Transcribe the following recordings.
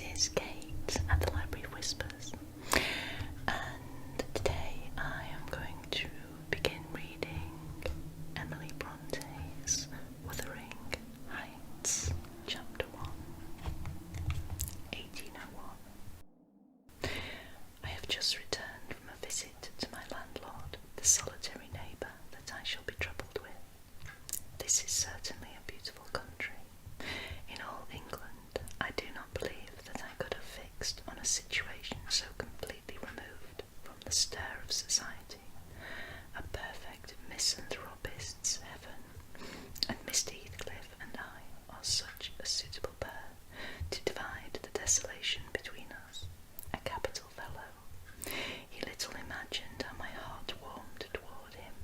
This is Kate at the Library of Whispers, and today I am going to begin reading Emily Bronte's Wuthering Heights, Chapter 1, 1801. I have just returned from a visit to my landlord, the solitary neighbour that I shall be troubled with. This is certainly a beautiful country. In all England, I do not believe that I could have fixed on a situation so completely removed from the stir of society, a perfect misanthropist's heaven, and Mr. Heathcliff and I are such a suitable pair to divide the desolation between us. A capital fellow. He little imagined how my heart warmed toward him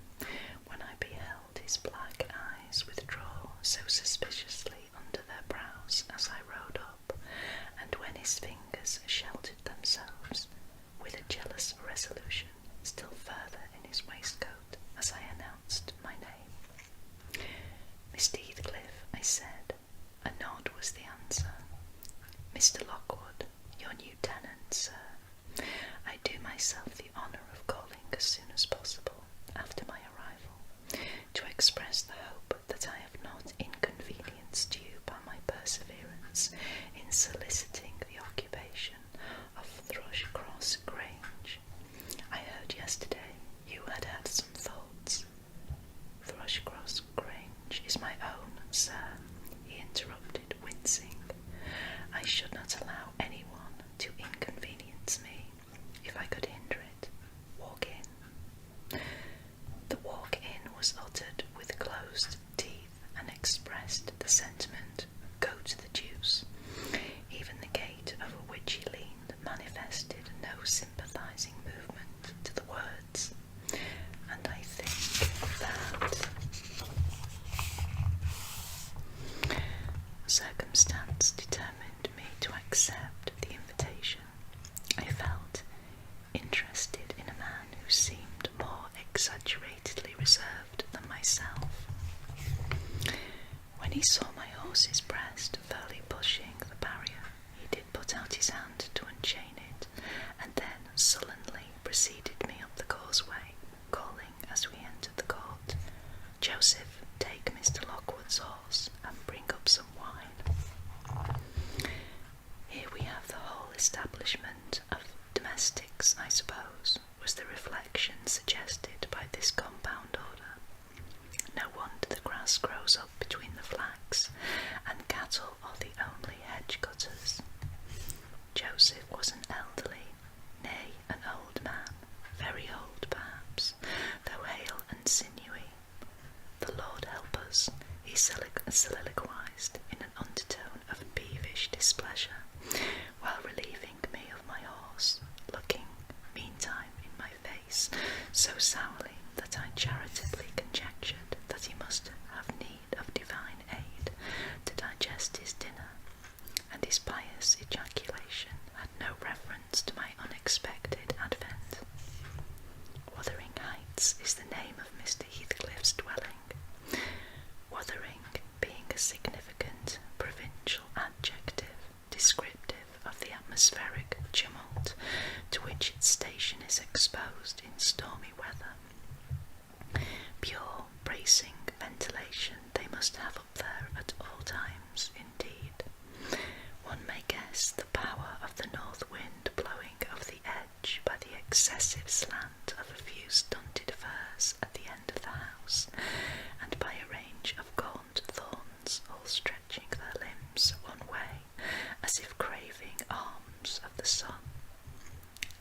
when I beheld his black eyes withdraw so suspiciously under their brows as I rode up, and when his fingers sheltered themselves with a jealous resolution still further in his waistcoat as I announced my name. Mr. Heathcliff, I said. A nod was the answer. Mr. Lockwood, your new tenant, sir. I do myself the honour of calling as soon as possible after my arrival, to express the hope that I have not inconvenienced you by my perseverance in soliciting the occupation of Thrushcross Grange. I heard yesterday you had had some thoughts. Thrushcross Grange is my own, sir, he interrupted, wincing. I should not allow anyone to inconvenience me if I could hinder it. Walk in. The walk in was uttered with closed teeth and expressed the sentiment, go to the deuce. Even the gate over which he leaned manifested no sympathising movement to the words, and I think that circumstance determined me to accept the invitation. I felt interested in a man who seemed more exaggeratedly reserved than myself. When he saw my horse's breast fairly pushing the barrier, he did put out his hand to unchain it, and then sullenly preceded me up the causeway, calling as we entered the court, "Joseph, take Mr. Lockwood's horse and bring up some wine." Here we have the whole establishment of domestics, I suppose, was the reflection suggested by this compound order. No wonder the grass grows up between the flags, and cattle are the only hedge cutters. Joseph was an elderly, nay, an old man, very old perhaps, though hale and sinewy. The Lord help us, he soliloquized in an undertone of peevish displeasure, while relieving me of my horse, looking, meantime, in my face so sourly that I charitably conjectured that he must have need of divine aid to digest his dinner, and his pious ejaculation had no reference to my unexpected advent. Wuthering Heights is the name of Mr. Heathcliff's dwelling, Wuthering being a significant provincial adjective descriptive of the atmospheric tumult to which its station is exposed in stormy weather. Pure, bracing ventilation they must have up there at all times, indeed. One may guess the power of the north wind blowing over the edge by the excessive slant of a few stunted firs at the end of the house, and by a range of gaunt thorns all stretching their limbs one way, as if craving alms of the sun.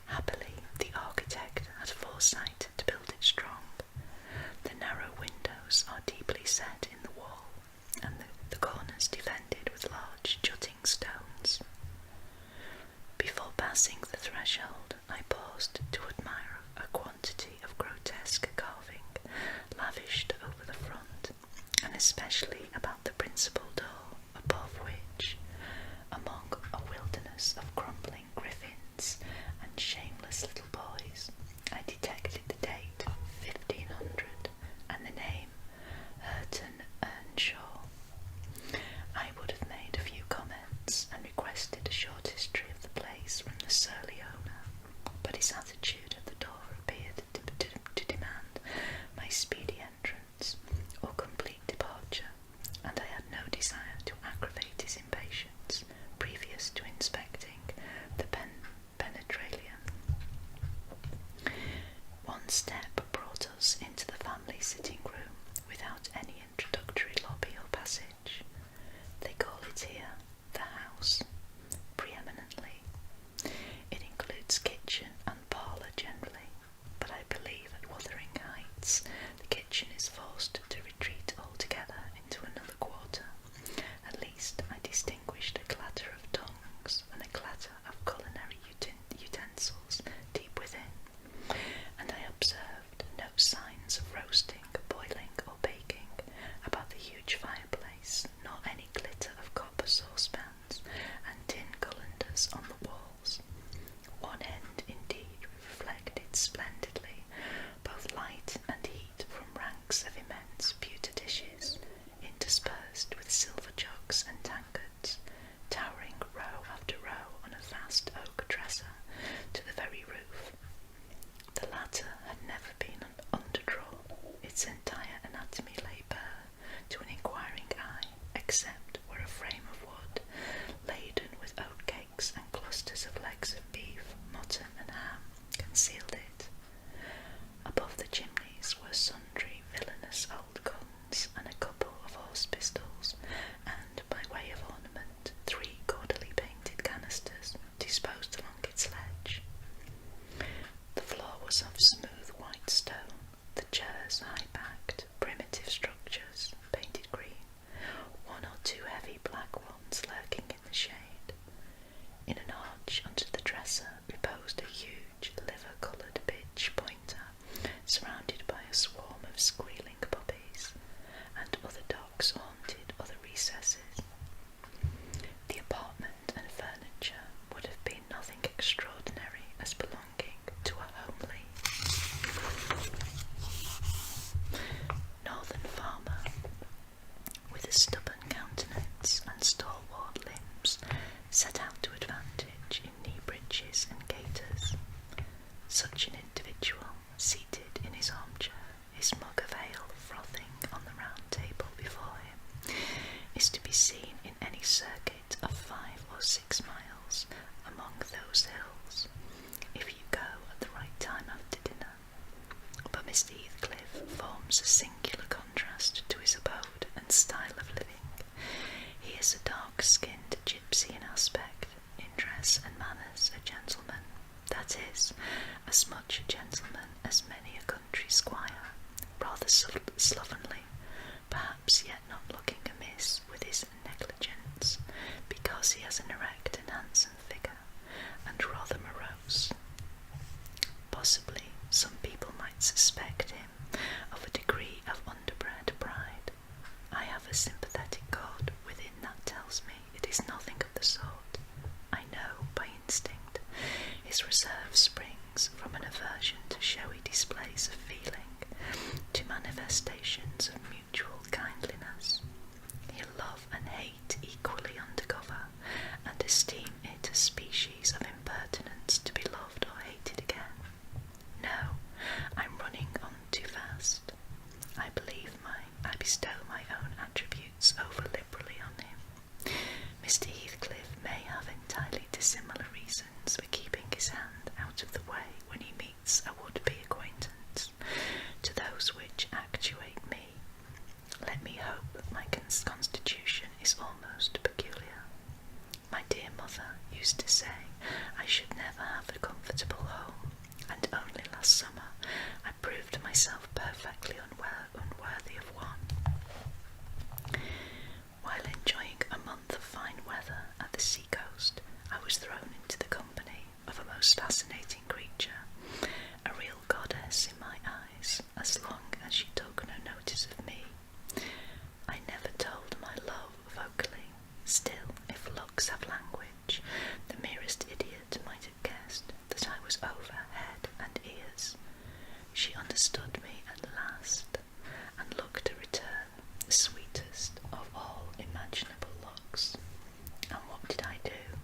Happily, the architect had foresight to build it strong. The narrow windows are deeply set in the wall, brought us into the family sitting room without any introductory lobby or passage. They call it here the house, preeminently. It includes kitchen and parlour generally, but I believe at Wuthering Heights the kitchen is forced to retreat altogether into another quarter. At least I distinguished a clatter of tongues and a clatter of culinary utensils deep within, and I observed no signs of roasting, boiling or baking about the huge fireplace, nor any glitter of copper saucepans and tin colanders on the walls. One end indeed reflected splendidly both light and heat from ranks of immense pewter dishes, interspersed with silver jugs and tankards, towering row after row on a vast oak dresser to the very roof. The latter had never been underdrawn, its entire anatomy lay bare to an inquiring eye, except where a frame of wood, laden with oatcakes and clusters of legs of beef, mutton and ham, concealed it. Above the chimneys were sundry villainous old guns and a couple of horse pistols, and, by way of ornament, 3 gaudily painted canisters disposed along its ledge. The floor was of smooth white stone, the chairs high-backed, primitive structures, painted green, 1 or 2 heavy black ones lurking in the shade. In an arch under the dresser reposed a huge liver-coloured bitch pointer, surrounded by a swarm of squealing puppies, and other dogs haunted other recesses. The apartment and furniture would have been nothing extraordinary as belonging to a homely northern farmer, with a stubborn countenance and stalwart limbs set out to advantage in knee breeches and gaiters. Such an individual, seated in his armchair, his mug of ale frothing on the round table before him, is to be seen in any circuit of 5 or 6 miles among those hills, if you go at the right time after dinner. But Mr. Heathcliff forms a singular contrast to his abode and style of living. He is a dark-skinned gipsy in aspect, in dress and manners a gentleman, that is, as much a gentleman as many a country squire, rather slovenly, perhaps yet not looking amiss with his negligence, because he has an erect and handsome figure, and rather morose. Possibly some people might suspect him of a degree of underbred pride. I have a sympathetic God within that tells me it is nothing of the sort. I know by instinct his reserve springs from an aversion to showy displays of feeling, to manifestations of mutual kindliness. He'll love and hate equally under cover, and esteem it a species of impertinence to be loved or hated again. No, I'm running on too fast. I bestow my own attributes over liberally on him. Mr. Heathcliff may have entirely dissimilar reasons for keeping his hand out of the way when he meets a would-be acquaintance, to those which actuate me. Let me hope that my constitution is almost peculiar. My dear mother used to say I should never have a comfortable home, and only last summer I proved myself perfectly unworthy of one. While enjoying a month of fine weather at the sea-coast, I was thrown into the company of a most fascinating creature, a real goddess in my eyes, as long as she took no notice of me. I never told my love vocally. Still, if looks have language, the merest idiot might have guessed that I was over head and ears. She understood me at last, and looked a return, the sweetest of all imaginable looks. And what did I do?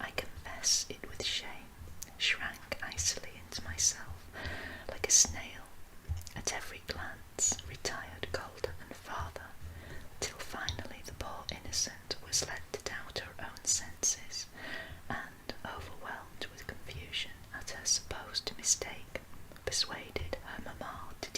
I confess it with shame, shrank icily into myself like a snail, at every glance retired colder and farther, till finally the poor innocent was led to doubt her own senses, and, overwhelmed with confusion at her supposed mistake, persuaded her mamma to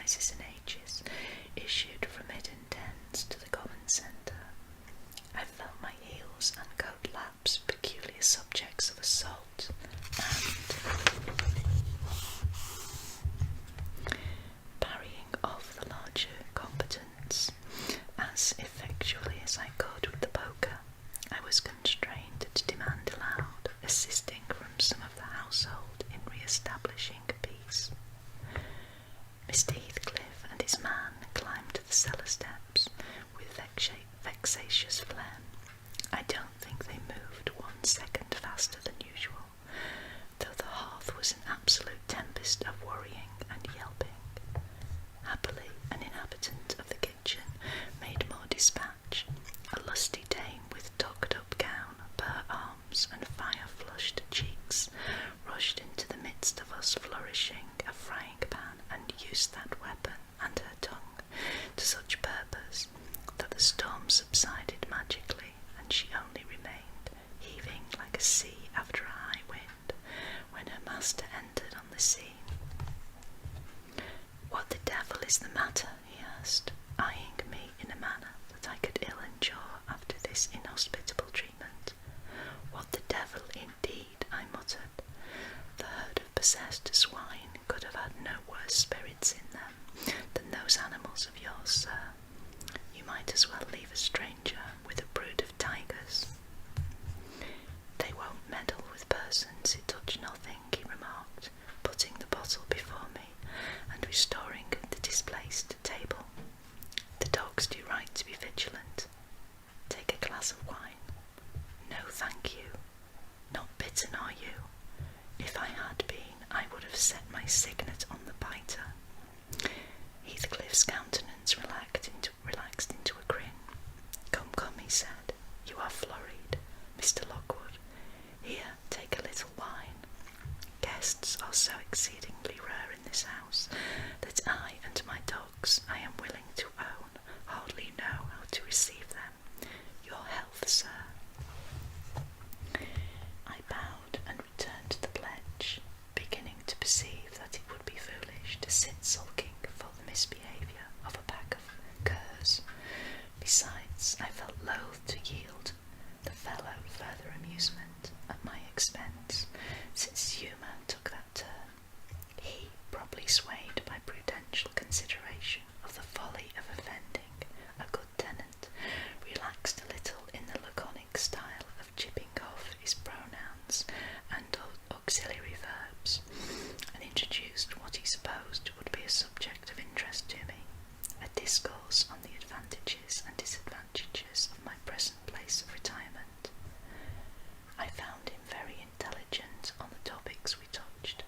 rises and ages issued from hidden dens to the common centre. I felt my heels and coat laps peculiar subjects of assault, and parrying off the larger combatants as effectually as I could with the poker, I was constrained to demand aloud assisting from some of the household in re-establishing peace. Mr. Heathcliff and his man climbed the cellar steps with vexatious phlegm. I don't think they moved 1 second faster than usual, though the hearth was an absolute tempest of worrying and yelping. Happily, an inhabitant of the kitchen made more dispatch. A lusty dame with tucked-up gown, bare arms, and fire-flushed cheeks rushed into the midst of us, flourishing a frying pan, and used that weapon and her tongue to such purpose that the storm subsided magically, and she only remained heaving like a sea after a high wind when her master entered on the scene. "What the devil is the matter?" he asked, eyeing me in a manner that I could ill endure after this inhospitable treatment. "What the devil, indeed," I muttered. "The herd of possessed swine could have had no worse spirits in them than those animals of yours, sir. You might as well leave a stranger with a brood of tigers." "They won't meddle with persons who touch nothing," he remarked, putting the bottle before me and restoring the displaced table. "The dogs do right to be vigilant. Take a glass of wine." "No, thank you. Not bitten, are you? If I had been, I would have set my signet on the biter." Heathcliff's countenance relaxed into a grin. "Come, come," he said, "you are flurried, Mr. Lockwood. Here, take a little wine. Guests are so exceedingly rare in this house that I and my dogs, I am willing to own, hardly know how to receive them. Your health, sir." I bowed and returned to the pledge, beginning to perceive that it would be foolish to sit sulking for the misbehaviour of a pack of curs. Besides, I felt loath to yield the fellow further amusement at my expense, since humour took that turn. He, probably swayed by prudential consideration of the folly of offending a good tenant, relaxed a little in the laconic style of chipping off his pronouns and auxiliary verbs, and introduced what he supposed would be a subject of interest to me, a discourse on the advantages and disadvantages of my present place of retirement. I found him very intelligent on the topics we touched,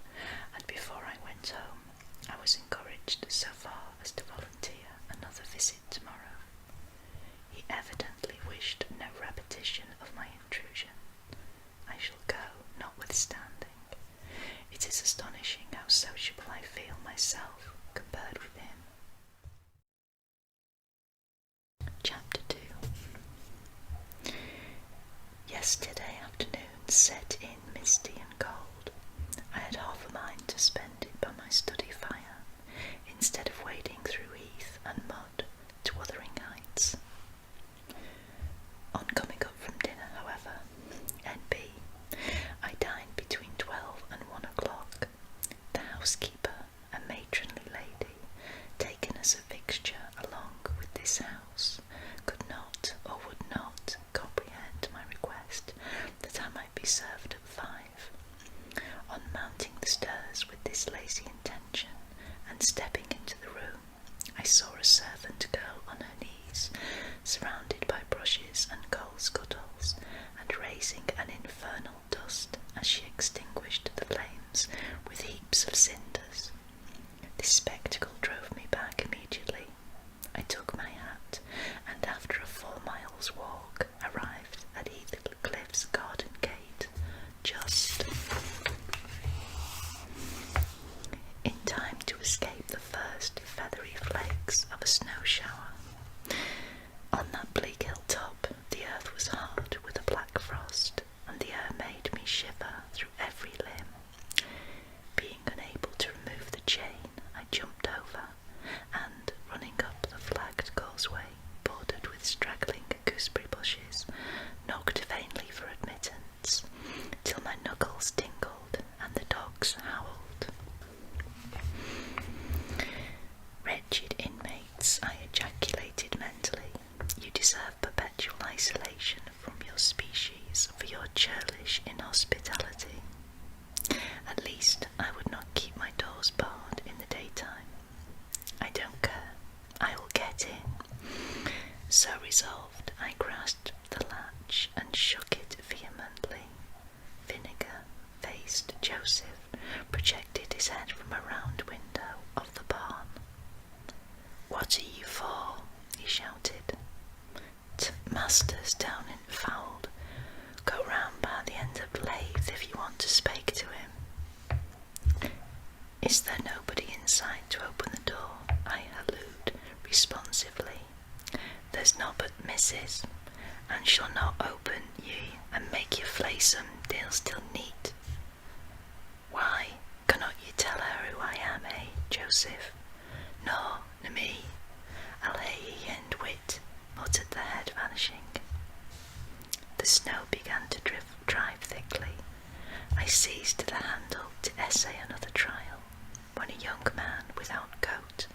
and before I went home I was encouraged so far as to volunteer another visit tomorrow. He evidently wished no repetition of my intrusion. I shall go, notwithstanding. It is astonishing how sociable I feel myself compared with him. Chapter 2. Yesterday afternoon set in misty and cold. I had half a mind to spend it by my study fire, instead of wading through heath and mud to Wuthering Heights. On coming up from dinner, however, N.B., I dined between 12 and 1 o'clock. The housekeeper, a matronly lady, taken as a fixture along with this house, could not or would not comprehend my request that I might be served at 5. On mounting the stairs with this lazy intention, and stepping into the room, I saw a servant girl on her knees, surrounded by brushes and coal scuttles, and raising an infernal dust as she extinguished the flames with heaps of cinders. This spectacle drove me back immediately. I took my hat, and after a 4 miles walk, arrived at Heathcliff's garden gate, just in time to escape the first feathery flakes of a snow shower. On that bleak hilltop, the earth was hard with a black frost, and the air made me shiver through So resolved, I grasped the latch and shook it vehemently. Vinegar-faced Joseph projected his head from a round window of the barn. "What are you for?" he shouted. "Master's down in Fould. Go round by the end of the lathe if you want to speak to him." "Is there nobody inside to open the door?" I hallooed responsively. "There's not but Missus, and she'll not open ye and make ye flaysome deal still neat." "Why, cannot you tell her who I am, Joseph?" "No, na me. I'll hae ye end wit," muttered the head, vanishing. The snow began to drive thickly. I seized the handle to essay another trial, when a young man without coat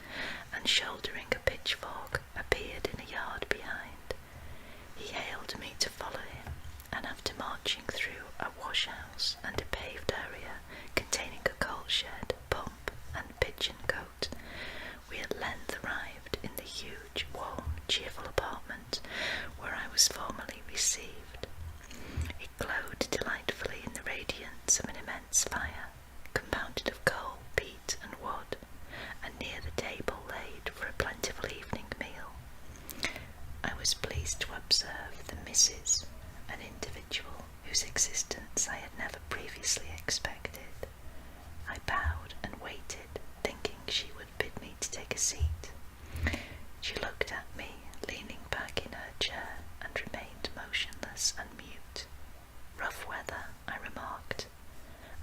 and shouldering a pitchfork appeared in a yard behind. He hailed me to follow him, and after marching through a wash-house and a paved area containing a coal shed, pump, and pigeon cote, we at length arrived in the huge, warm, cheerful apartment where I was formerly received. It glowed delightfully in the radiance of an immense fire, compounded of coal, peat, and wood, and near the table laid for a plentiful evening meal. I was pleased to observe the Missus, an individual whose existence I had never previously expected. I bowed and waited, thinking she would bid me to take a seat. She looked at me, leaning back in her chair, and remained motionless and mute. "Rough weather," I remarked.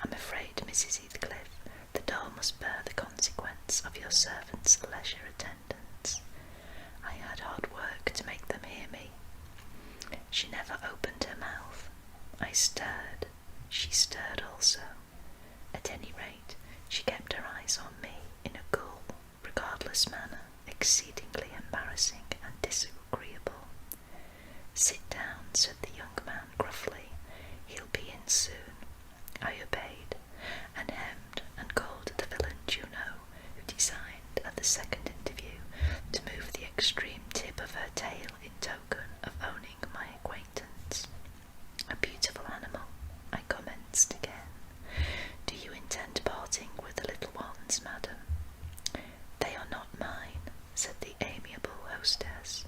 "I'm afraid, Mrs. Heathcliff, the door must bear the consequence of your servants' leisure attendance. I had hard work to make them hear me." She never opened her mouth. I stirred. She stirred also. At any rate, she kept her eyes on me in a cool, regardless manner, exceedingly embarrassing and disagreeable. "Sit down," said the young man gruffly. "He'll be in soon." I obeyed, and hemmed and called the villain Juno, who designed, at the second interview, to move the extreme tip of her tail in token of owning my acquaintance. "A beautiful animal," I commenced again. "Do you intend parting with the little ones, madam?" "They are not mine," said the amiable hostess,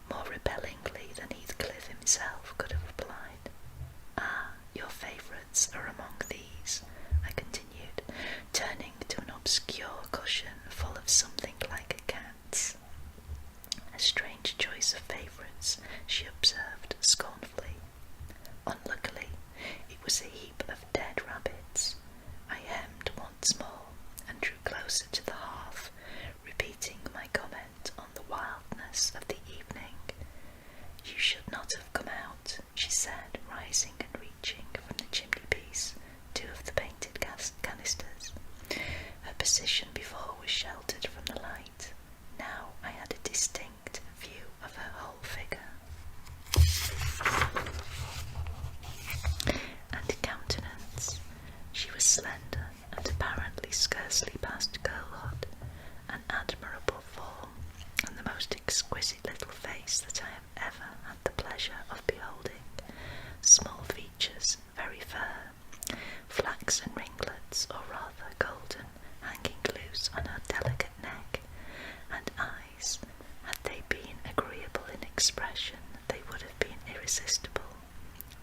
more repellingly than Heathcliff himself could have applied. "Ah, your favourites are among these," I continued, turning to an obscure cushion full of something like a cat's. "A strange choice of favourites," she observed scornfully. Unluckily, it was a heap of dead rabbits. I hemmed once more and drew closer to the hearth, repeating my comment on the wildness of the evening. "You should not have come out," she said, rising and reaching from the chimney-piece 2 of the painted canisters. Her position before was sheltered from the light. Now I had a distinct view of her whole figure and countenance. She was slender and apparently scarcely past girlhood, an admirable form, and the most exquisite little face that I have ever had the pleasure of beholding. Small features, very fair, flaxen ringlets, or rather golden, hanging loose on her delicate neck, and eyes, had they been agreeable in expression, they would have been irresistible.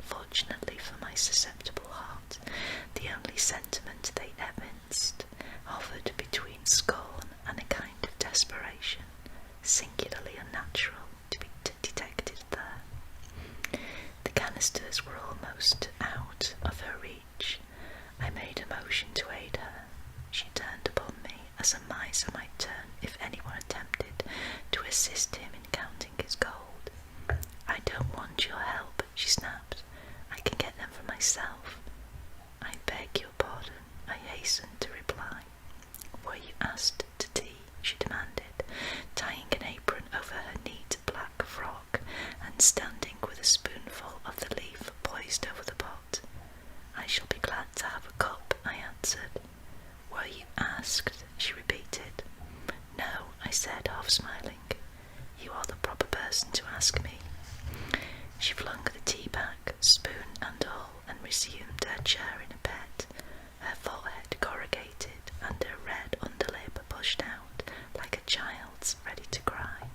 Fortunately for my susceptible heart, the only sentiment they evinced hovered between scorn and a kind of desperation, singularly unnatural to be detected there. The canisters were almost out of her reach. I made a motion to aid her. She turned upon me as a miser might turn if anyone attempted to assist him in counting his gold. "I don't want your help," she snapped. "I can get them for myself." "I beg your pardon," I hastened to reply. "Were you asked to tea?" she demanded, tying an apron over her neat black frock and standing with a spoonful of the leaf poised over the pot. "I shall be glad to have a cup," I answered. "Were you asked?" she repeated. "No," I said, half smiling. "You are the proper person to ask me. She flung the tea back, spoon and all, and resumed her chair in a pet, her forehead corrugated and her red underlip pushed out like a child's ready to cry.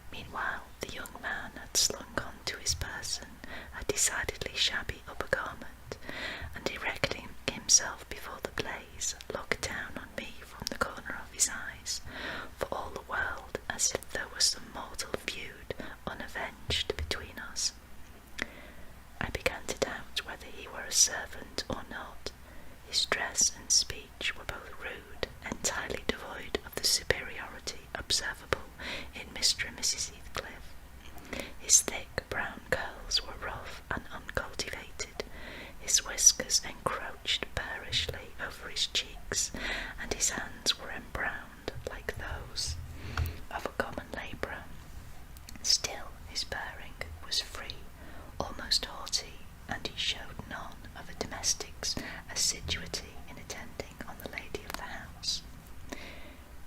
Meanwhile, the young man had slung on to his person a decidedly shabby upper garment, and erecting himself before the blaze, looked down on me from the corner of his eyes, for all the world as if there was some mortal feud unavenged between us. I began to doubt whether he were a servant or not. His dress and speech were both rude, entirely devoid of the superiority observable in Mr. and Mrs. Heathcliff. His thick brown curls were rough and uncultivated, his whiskers encroached bearishly over his cheeks, and his hands were embrowned like those of a common labourer. Still his bearing was free, almost haughty, and he showed none of a domestic's assiduity in attending on the lady of the house.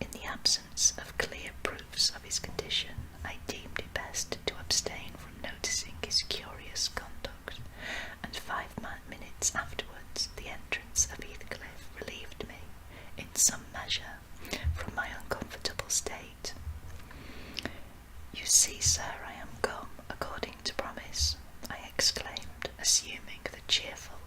In the absence of clear proofs of his condition, I deemed it best to abstain from noticing his curious conduct, and 5 minutes afterwards the entrance of Heathcliff relieved me, in some measure, from my uncomfortable state. "You see, sir, I am come according to promise," I exclaimed, assuming the cheerful,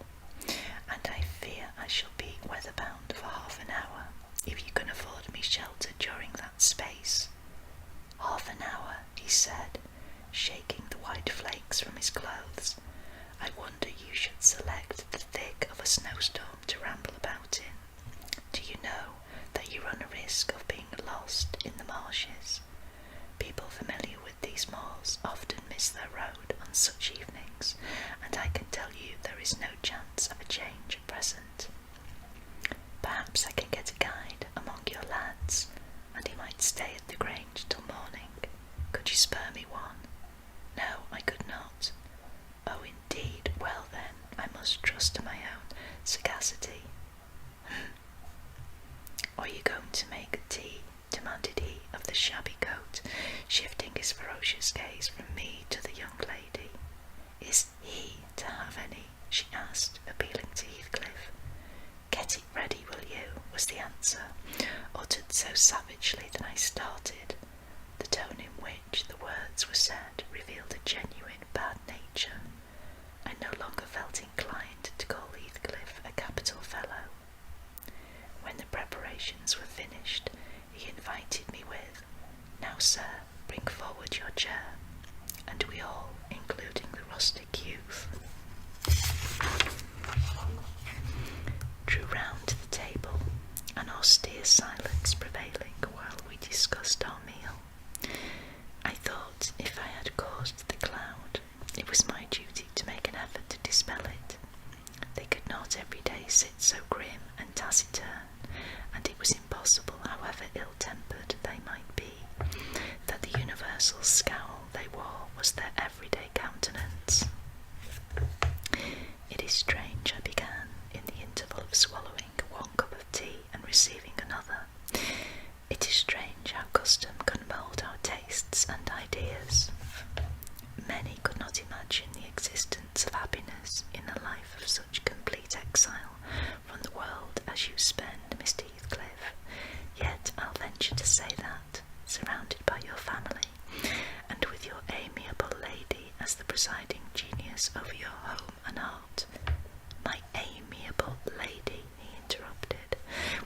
"and I fear I shall be weather-bound for half an hour, if you can afford me shelter during that space." "Half an hour," he said, shaking the white flakes from his clothes. "I wonder you should select the thick of a snowstorm to ramble about in. Do you know that you run a risk of being lost in the marshes? People familiar with these moors often miss their road on such evenings, and I can tell you there is no chance of a change at present. Perhaps I can get a guide among your lads, and he might stay at the Grange till morning. Could you spare me one?" "No, I could not." "Oh, indeed. Well then, I must trust to my own sagacity." "Are you going to make tea?" demanded he of the shabby coat, shifting his ferocious gaze from me to the young lady. "Is he to have any?" she asked, appealing to Heathcliff. "Get it ready, will you?" was the answer, uttered so savagely that I started. The tone in which the words were said revealed a genuine bad nature. I no longer felt inclined to call Heathcliff a capital fellow. When the preparations were finished, he invited me with, "Now, sir, bring forward your chair," and we all, including the rustic youth, drew round to the table, an austere silence prevailing while we discussed our meal. I thought if I had caused the cloud, it was my duty to make an effort to dispel it. They could not every day sit so grim and taciturn, and it was impossible, however ill-tempered they might be, that the universal scowl they wore was their everyday countenance. "It is strange," I began, in the interval of swallowing one cup of tea and receiving another, "it is strange how custom can mould our tastes and ideas. Many could not imagine the existence of happiness in a life of such complete exile from the world as you spend, Mr. Heathcliff, yet I'll venture to say that, surrounded by your family, and with your amiable lady as the presiding genius over your home and heart—" "My amiable lady," he interrupted,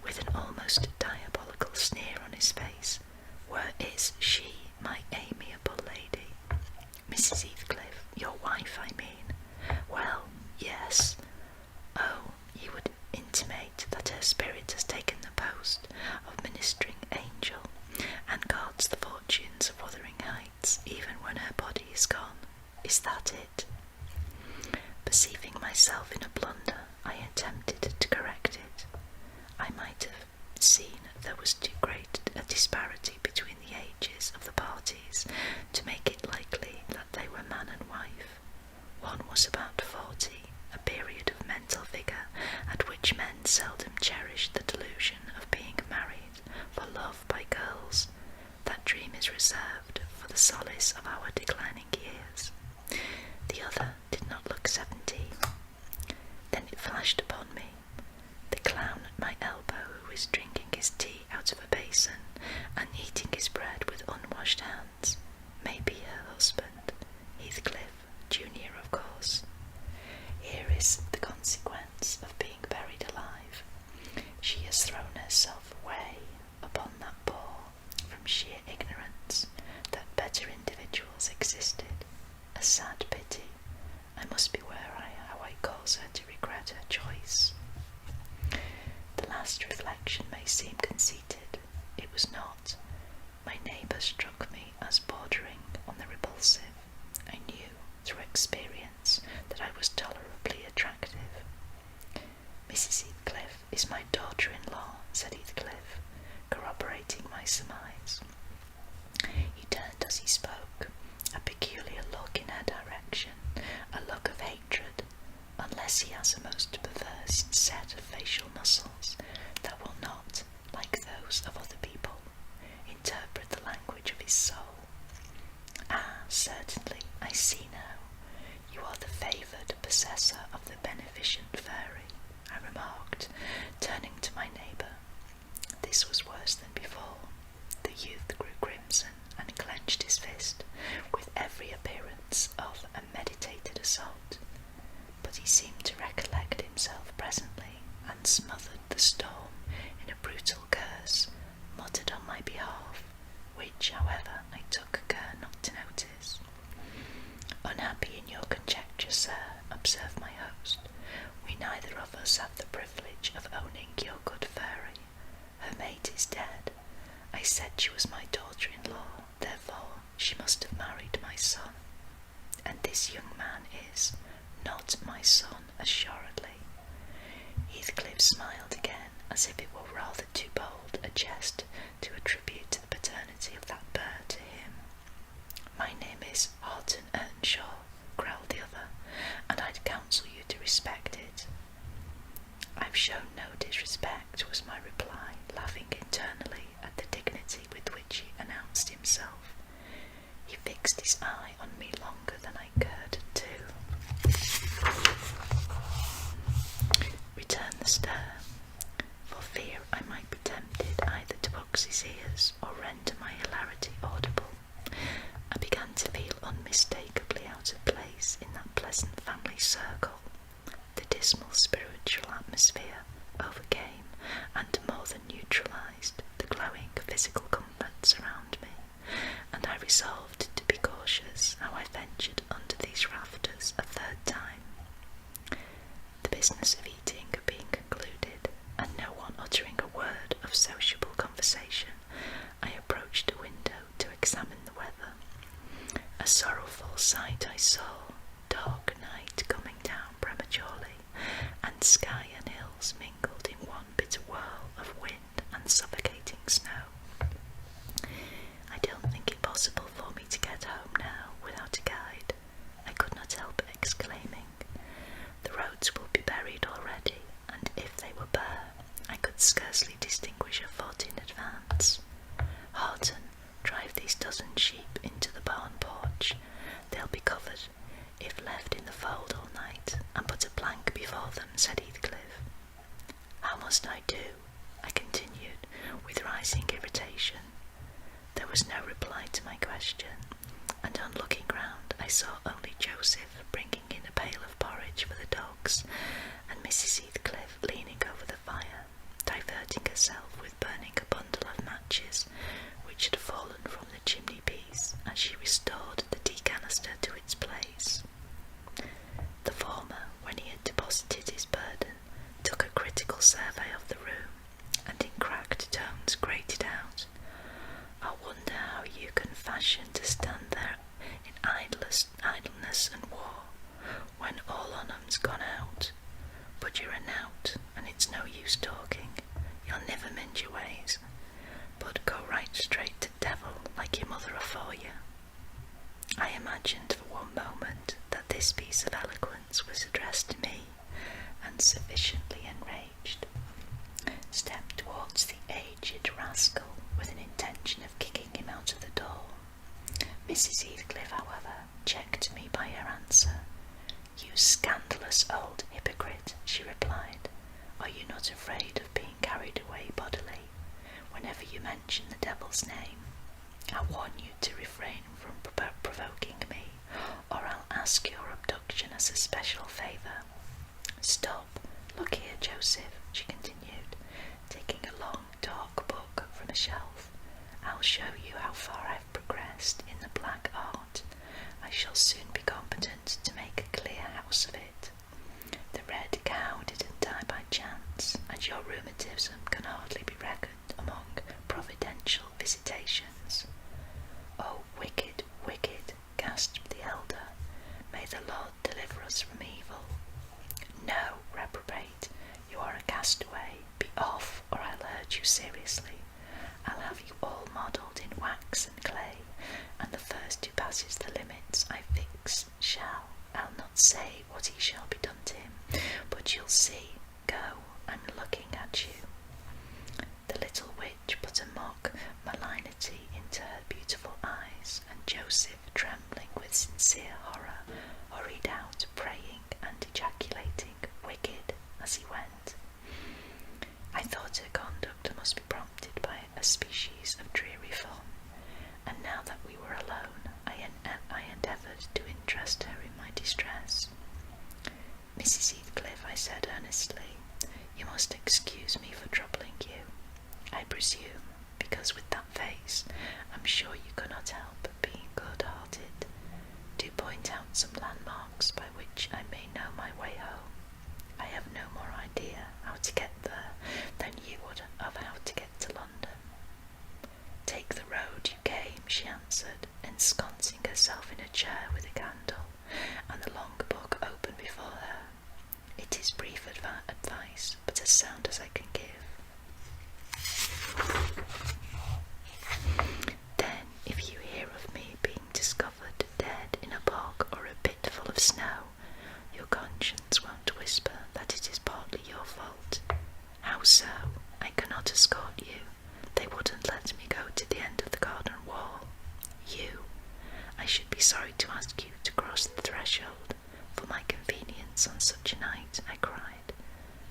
with an almost diabolical sneer on his face. "Where is she, my amiable lady?" "Mrs. Heathcliff, your wife, I mean." "Well, yes." "Oh, you would intimate that her spirit has taken the post of ministering angel, and guards the fortunes of Wuthering Heights, even when her body is gone. Is that it?" Perceiving myself in a blunder, I attempted to correct it. I might have seen there was too great a disparity between the ages of the parties to make it likely that they were man and wife. One was about 40, a period of mental vigour at which men seldom cherish the delusion of being married for love by girls. That dream is reserved for the solace of our declining years. The other did not look 17. Then it flashed upon me. The clown at my elbow, who is drinking his tea out of a basin and eating his bread with unwashed hands, may be her husband, Heathcliff, Junior, of course. Here is the consequence of being buried alive. She has thrown herself away upon that bore from sheer ignorance that better individuals existed. A sad pity. I must beware how I cause her to regret her choice. The last reflection may seem conceited. It was not. My neighbour struck me as bordering on the repulsive. I knew, through experience, that I was tolerably attractive. Mrs. Heathcliff is my daughter-in-law, said Heathcliff, corroborating my surmise. He turned as he spoke, a peculiar look in her direction, a look of hatred, unless he has a most perverse set of facial muscles that will not, like those of other people, interpret the language of his soul. Ah, certainly, I see now. You are the favoured possessor of the beneficent fairy, I remarked, turning to my neighbour. This was worse than before. The youth grew crimson and clenched his fist, with every appearance of a meditated assault. But he seemed to recollect himself presently, and smothered the storm in a brutal curse, muttered on my behalf, which, however, I took care not to notice. Unhappy in your conjecture, sir, observed my host. We neither of us have the privilege of owning your good fairy. Her mate is dead. I said she was my daughter-in-law, therefore she must have married my son. And this young man is not my son, assuredly. Heathcliff smiled again, as if it were rather too bold a jest to attribute the paternity of that bird to him. My name is Earnshaw, growled the other, and I'd counsel you to respect it. I've shown no disrespect, was my reply, laughing internally at the dignity with which he announced himself. He fixed his eye on me longer than I cared to return the stare, for fear I might be tempted either to box his ears or render my hilarity audible. I began to feel unmistakably out of place in that pleasant family circle. The dismal spiritual atmosphere overcame and more than neutralized the glowing physical comforts around me, and I resolved to be cautious how I ventured under these rafters a third time. The business of eating being concluded, and no one uttering a word of sociable conversation, I approached a window to examine the weather. A sorrowful sight I saw, dark night coming down prematurely, and sky and hills mingled in one bitter whirl of wind and suffocating snow. I don't think it possible for me to get home now without a guide, I could not help exclaiming. The roads will be buried already, and if they were bare, I could scarcely distinguish a foot in advance. Harton, drive these dozen sheep into the barn porch. They'll be covered, if left in the fold all night, and put a plank before them, said Heathcliff. How must I do? I continued, with rising irritation. There was no reply to my question, and on looking round I saw only Joseph bringing in a pail of porridge for the dogs, and Mrs. Heathcliff leaning over the fire, diverting herself with burning a bundle of matches which had fallen from the chimney piece as she restored the tea canister to its place. The former, when he had deposited his burden, took a critical survey of the room, and in cracked tones grated out, I wonder how you can fashion to stand there in idleness and war, when all on 'em's gone out. But you're a knout, and it's no use talking. You'll never mend your ways, but go right straight to devil like your mother afore you. I imagined for one moment that this piece of eloquence was addressed to me, and sufficiently enraged, stepped towards the aged rascal with an intention of kicking him out of the Mrs. Heathcliff, however, checked me by her answer. "You scandalous old hypocrite," she replied, "are you not afraid of being carried away bodily whenever you mention the devil's name? I warn you to refrain from provoking me, or I'll ask your abduction as a special favour. Stop, look here, Joseph," she continued, taking a long, dark book from a shelf. "I'll show you how far I've progressed in the black art. I shall soon be competent to make a clear house of it. The red cow didn't die by chance, and your rheumatism can hardly be reckoned among providential visitations." "Oh, wicked, wicked," gasped the elder. "May the Lord deliver us from evil." "No, reprobate, you are a castaway. Be off, or I'll hurt you seriously. I'll have you all modelled in wax and clay, and the first who passes the limits I fix shall, I'll not say what he shall be done to him, but you'll see. Go, I'm looking at you." The little witch put a mock malignity into her beautiful eyes, and Joseph, trembling with sincere horror, hurried out, praying and ejaculating "wicked" as he went. I thought her conduct must be prompted by a species of dreary fun, and now that we were alone, I endeavoured to interest her in my distress. "Mrs. Heathcliff," I said earnestly, "you must excuse me for troubling you. I presume, because with that face, I'm sure you cannot help being good-hearted. Do point out some landmarks by which I may know my way home. I have no more idea how to get there than you would of how to get to London." "Take the road you came," she answered, ensconcing herself in a chair with a candle, and the long book open before her. "It is brief advice, but as sound as I can give. Then, if you hear of me being discovered dead in a bog or a pit full of snow, your conscience won't whisper that it is partly your fault. How so? I cannot escort you. They wouldn't let me go to the end of the garden wall. You, I should be sorry to ask you to cross the threshold for my convenience on such a night," I cried.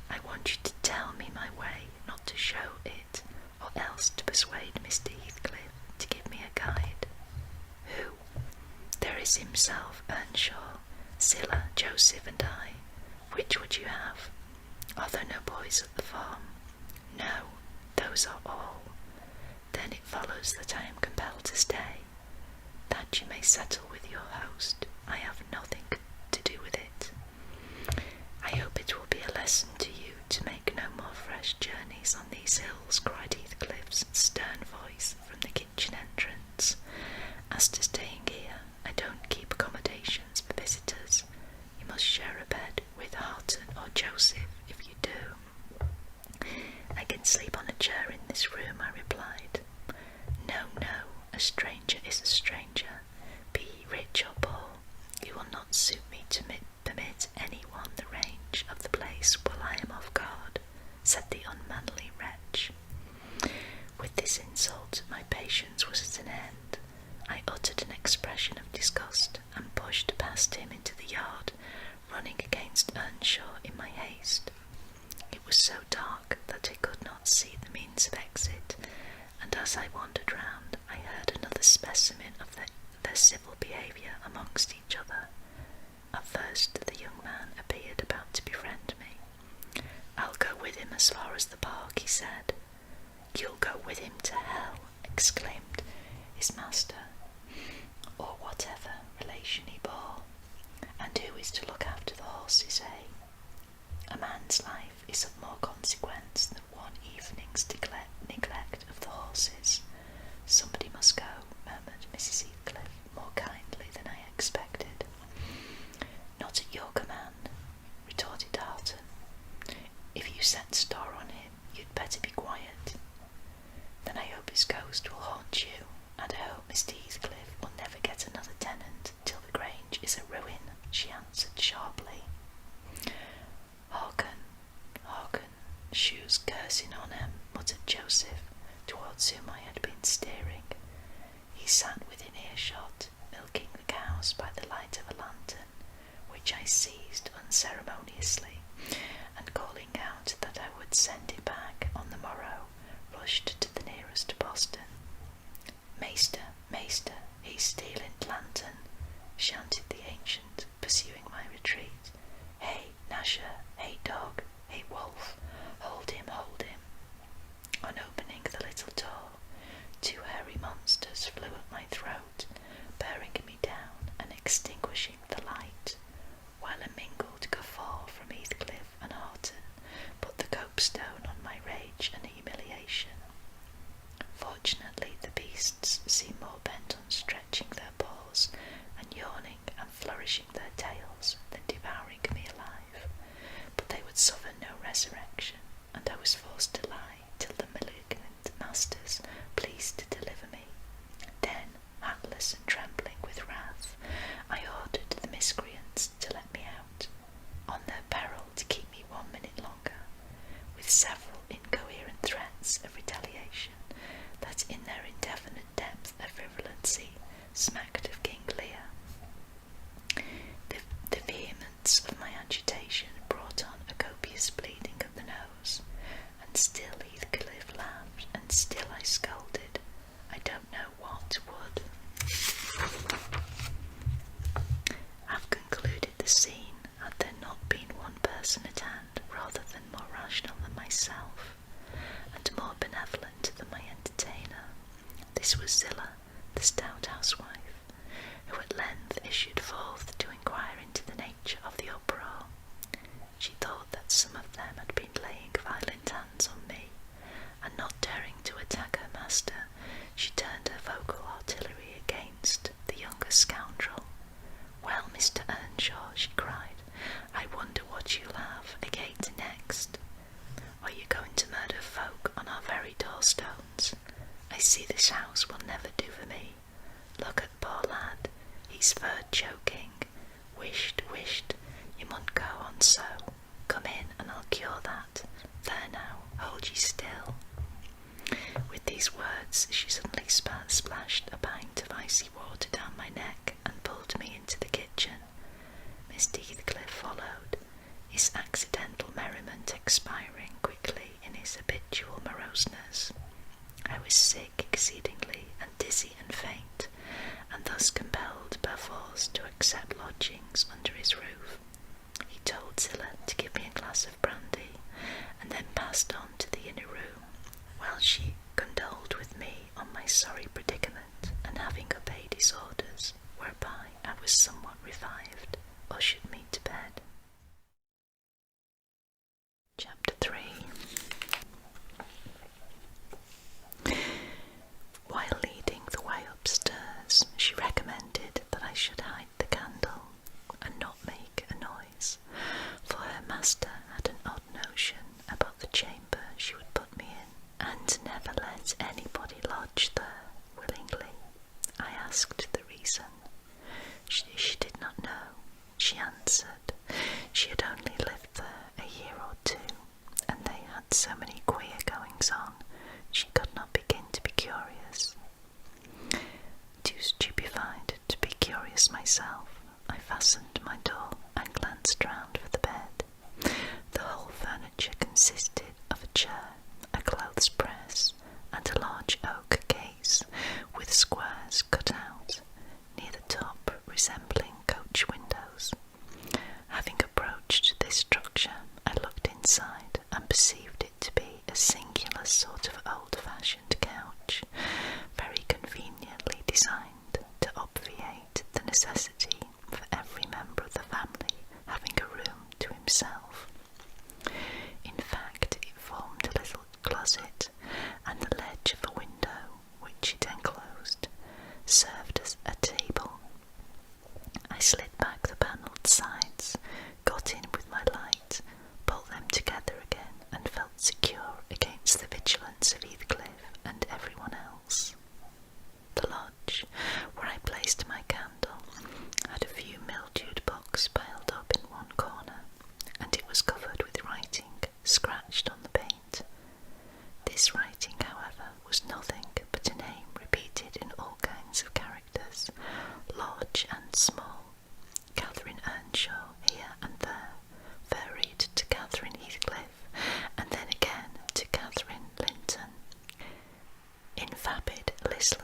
"I want you to tell me my way, not to show it, or else to persuade Mr. Heathcliff to give me a guide." "Who?" "There is himself, Earnshaw, Zilla, Joseph, and I. Which would you have? Are there no boys at the farm?" "No, those are all." "Then it follows that I am compelled to stay." "That you may settle with your host. I have nothing to do with it." "I hope it will be a lesson to you to make no more fresh journeys on these hills," cried Heathcliff's stern voice from the kitchen entrance. "As to staying here, I don't keep accommodations for visitors. You must share a bed with Harton or Joseph if you do." "I can sleep on a chair in this room," I replied. "No, no, a stranger is a stranger, be he rich or poor. It will not suit me to permit anyone the range of the place while I am off guard," said the unmanly wretch. With this insult my patience was at an end. I uttered an expression of disgust and pushed past him into the yard, running against Earnshaw in my haste. It was so dark that I could not see the means of exit, and as I wandered round I heard another specimen of their civil behaviour amongst each other. At first the young man appeared about to befriend me. "I'll go with him as far as the park," he said. "You'll go with him to hell," exclaimed his master, or whatever relation he bore. "And who is to look after the horses, eh? A man's life is of more consequence than one evening's neglect of the horses." "Somebody must go," murmured Mrs. Heathcliff, more kindly than I expected. "Not at your command," retorted Harton. "If you set store on him, you'd better be quiet." "Then I hope his ghost will haunt you, and I hope Mr. Heathcliff will never get another tenant till the Grange is a ruin," she answered sharply. "Hearken, hearken, shoes cursing on him," muttered Joseph, towards whom I had been steering. He sat within earshot, house by the light of a lantern, which I seized unceremoniously, and calling out that I would send it back on the morrow, rushed to the nearest postern. "Maester, maester, he's stealing lantern," shouted the ancient, pursuing my retreat. "Hey, Nasher, hey, dog, hey, wolf, hold him, hold him." On opening the little door, two hairy monsters flew at my throat, bearing me down and extinguishing the light, while a mingled guffaw from Heathcliff and Horton put the copestone on my rage and humiliation. Fortunately, the beasts seemed more bent on stretching their paws and yawning and flourishing their tails than devouring me alive, but they would suffer no resurrection, and I was forced to lie till the malignant masters pleased to deliver me. Then, hatless and trembling with wrath, I ordered the miscreants to let me out, on their peril to keep me 1 minute longer, with several incoherent threats of retaliation that in their indefinite depth of virulence smacked of King Lear. The vehemence of my agitation brought on a copious bleeding of the nose, and still Heathcliff laughed, and still I scolded. I don't know what would. I've concluded the scene had there not been one person at hand rather than more rational than myself, and more benevolent than my entertainer. This was Zilla, the stout housewife, who at length issued forth to inquire into the nature of the uproar. She thought that some of them had been laying violent hands on me, and not daring to attack her master, she turned her vocal artillery against the younger scoundrel. "Well, Mr. Earnshaw," she cried, "I wonder what you'll have again next. Are you going to murder folk on our very doorstones? I see this house will never do for me. Look at the poor lad, he's fur choking. Wisht, you must go on so. Come in and I'll cure that. There now, hold ye still." With these words she suddenly splashed a pint of icy water down my neck and pulled me into the kitchen. Mr. Heathcliff followed, his accidental merriment expiring quickly in his habitual moroseness. I was sick exceedingly, and dizzy and faint, and thus compelled perforce to accept lodgings under his roof. He told Zilla to give me a glass of brandy, and then passed on to the inner room, while she condoled with me on my sorry predicament, and having obeyed his orders, whereby I was somewhat revived, ushered me to bed. Chapter 3. While leading the way upstairs, she recommended that I should hide the candle and not make a noise, for her master had an odd notion about the chamber she would put me in, and never let anybody lodge there willingly. I asked the reason. She did not know. She answered she had only lived there a year or two, and they had so many queer goings-on she could not begin to be curious. Too stupefied to be curious myself, I fastened my door and glanced round for the bed. The whole furniture consisted of a chair, a clothes press, and a large oak case with squares cut out, near the top resembling coach windows. Having approached this structure, I looked inside and perceived it to be a singular sort of old-fashioned couch, very conveniently designed to obviate the necessity for every member of the family having a room to himself. In fact, it formed a little closet, and the ledge of a window which it enclosed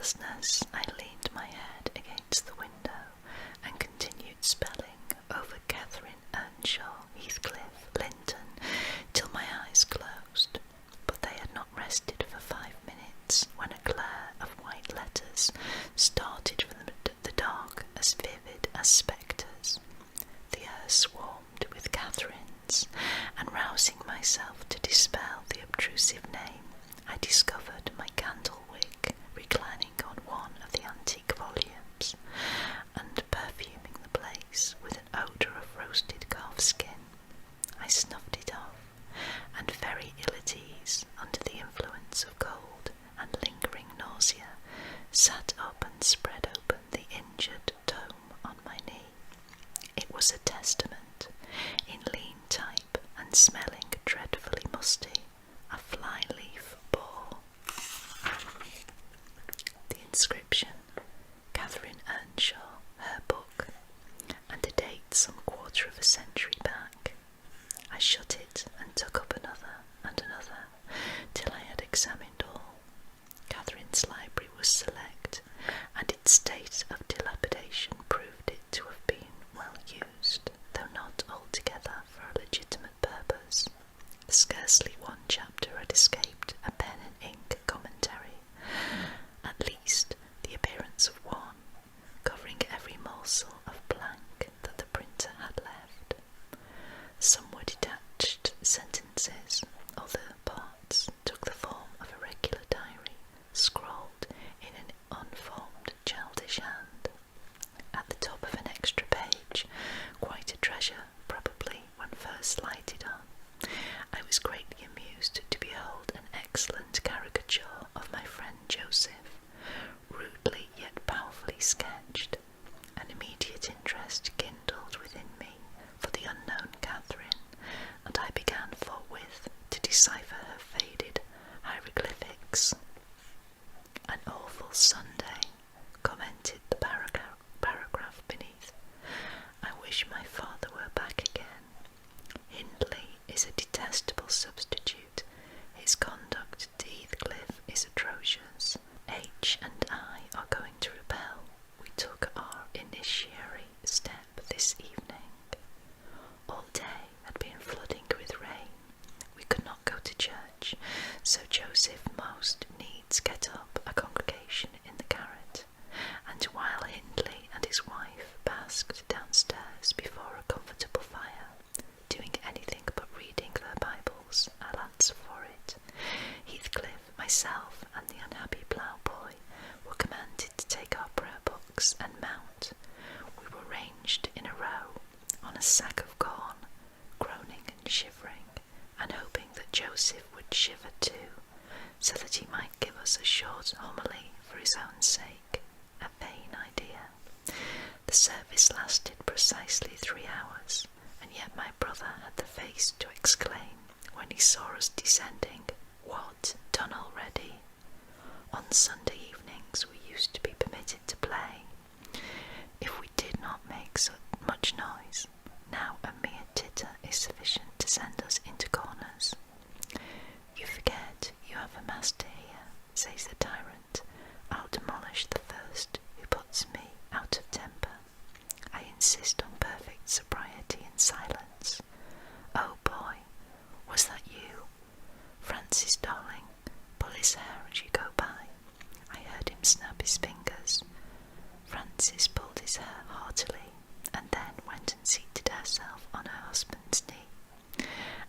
restlessness, I leaned my head against the window and continued spelling over Catherine, Earnshaw, Heathcliff, Linton, till my eyes closed. But they had not rested for 5 minutes when a glare of white letters started from the dark as vivid as spectres. The air swarmed with Catherine's, and rousing myself to dispel the obtrusive name, I discovered my candle wick reclining on one of the antique volumes, and perfuming the place with an odour of roasted calf skin. I snuffed it off, and very ill at ease under the influence of cold and lingering nausea, sat up and spread open the injured tome on my knee. It was a testament, in lean type and smelling dreadfully musty. A fly-leaf bore the inscription, Catherine Earnshaw, her book, and a date some quarter of a century back. I shut it and took up another and another, till I had examined all. Catherine's library was select, and its state of dilapidation proved it to have been well used, though not altogether for a legitimate purpose. Scarcely one chapter had escaped a pen and ink commentary, at least the appearance of one, covering every morsel of blank that the printer had left. Some were detached sentences, other parts took the form of a regular diary, scrawled in an unformed childish hand. At the top of an extra page, quite a treasure, probably, when first lighted on, I was greatly amused to behold an excellent caricature of my friend Joseph, rudely yet powerfully sketched. An immediate interest kindled within me for the unknown Catherine, and I began forthwith to decipher her faded hieroglyphics. An awful Sunday, commented the paragraph beneath. I wish my father were back again. Hindley is a detestable substitute. His conduct to Heathcliff is atrocious. H and I are going to rebel. We took our initiatory step this evening. All day had been flooding with rain. We could not go to church, so Joseph must needs get up a congregation in the garret, and while Hindley and his wife basked downstairs before a comfortable fire, doing anything but reading their Bibles, I'll answer for it, Heathcliff, myself, and the unhappy ploughboy were commanded to take our prayer books and mount. We were ranged in a row on a sack of corn, groaning and shivering, and hoping that Joseph would shiver too, so that he might give us a short homily for his own sake. A vain idea. The service lasted precisely 3 hours, and yet my brother had the face to exclaim, when he saw us descending, "What, done already?" On Sunday evenings we used to be permitted to play, if we did not make so much noise. Now a mere titter is sufficient to send us into corners. "You forget you have a master here," says the tyrant. "I'll demolish the first who puts me out of temper. I insist on perfect sobriety and silence. Oh boy, was that you? Francis, darling, pull his hair as you go by." I heard him snap his fingers. Francis pulled his hair heartily, and then went and seated herself on her husband's knee,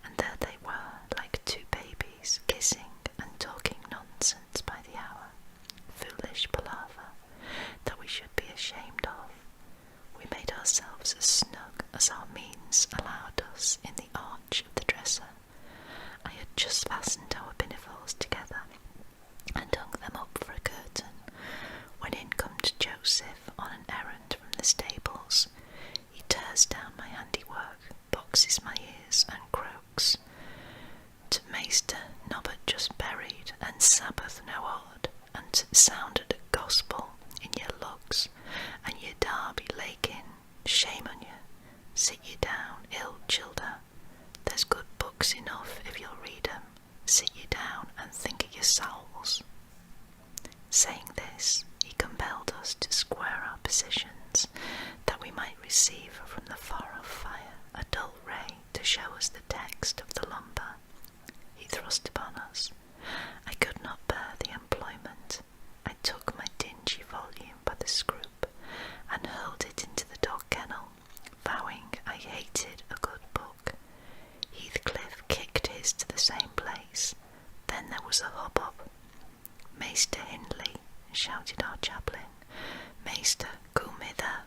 and there they were, like 2 babies, kissing and talking nonsense by the hour. Foolish palaver, that we should be ashamed of. We made ourselves as snug as our means allowed us in the arch of the dresser. I had just fastened our pinafores together, and hung them up for a curtain, when in comes Joseph on an errand from the stables. He tears down my handiwork, boxes my ears, and croaks, "To Maister Nobbut just buried, and Sabbath no odd, and sounded a gospel in your lugs, and your Derby lakin. Shame on you. Sit you down, ill childer. There's good books enough if you'll read 'em. Sit you down and think of your souls." Saying this, square our positions, that we might receive from the far-off fire a dull ray to show us the text of the lumber he thrust upon us. I could not bear the employment. I took my dingy volume by the scroop and hurled it into the dog kennel, vowing I hated a good book. Heathcliff kicked his to the same place. Then there was a hubbub. "Maester Hindley," shouted our chaplain. "Maester, come hither.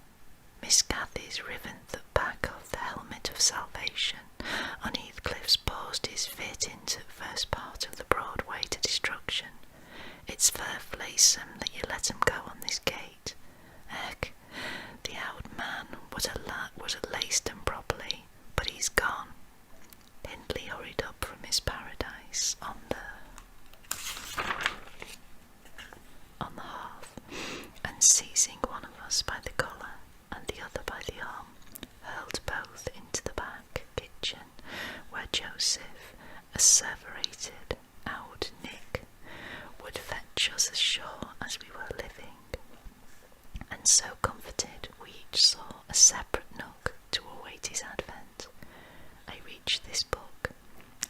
Miss Cathy's riven the back of the helmet of salvation, and Heathcliff's paused his fit into the first part of the broad way to destruction. It's fair flaysome that you let him go on this gate. Heck, the old man was a laced him properly, but he's gone." Hindley hurried up from his paradise on the hearth, and seizing one of us by the collar and the other by the arm, hurled both into the back kitchen, where Joseph asseverated our Nick would fetch us ashore as we were living, and so comforted we each saw a separate nook to await his advent. I reached this book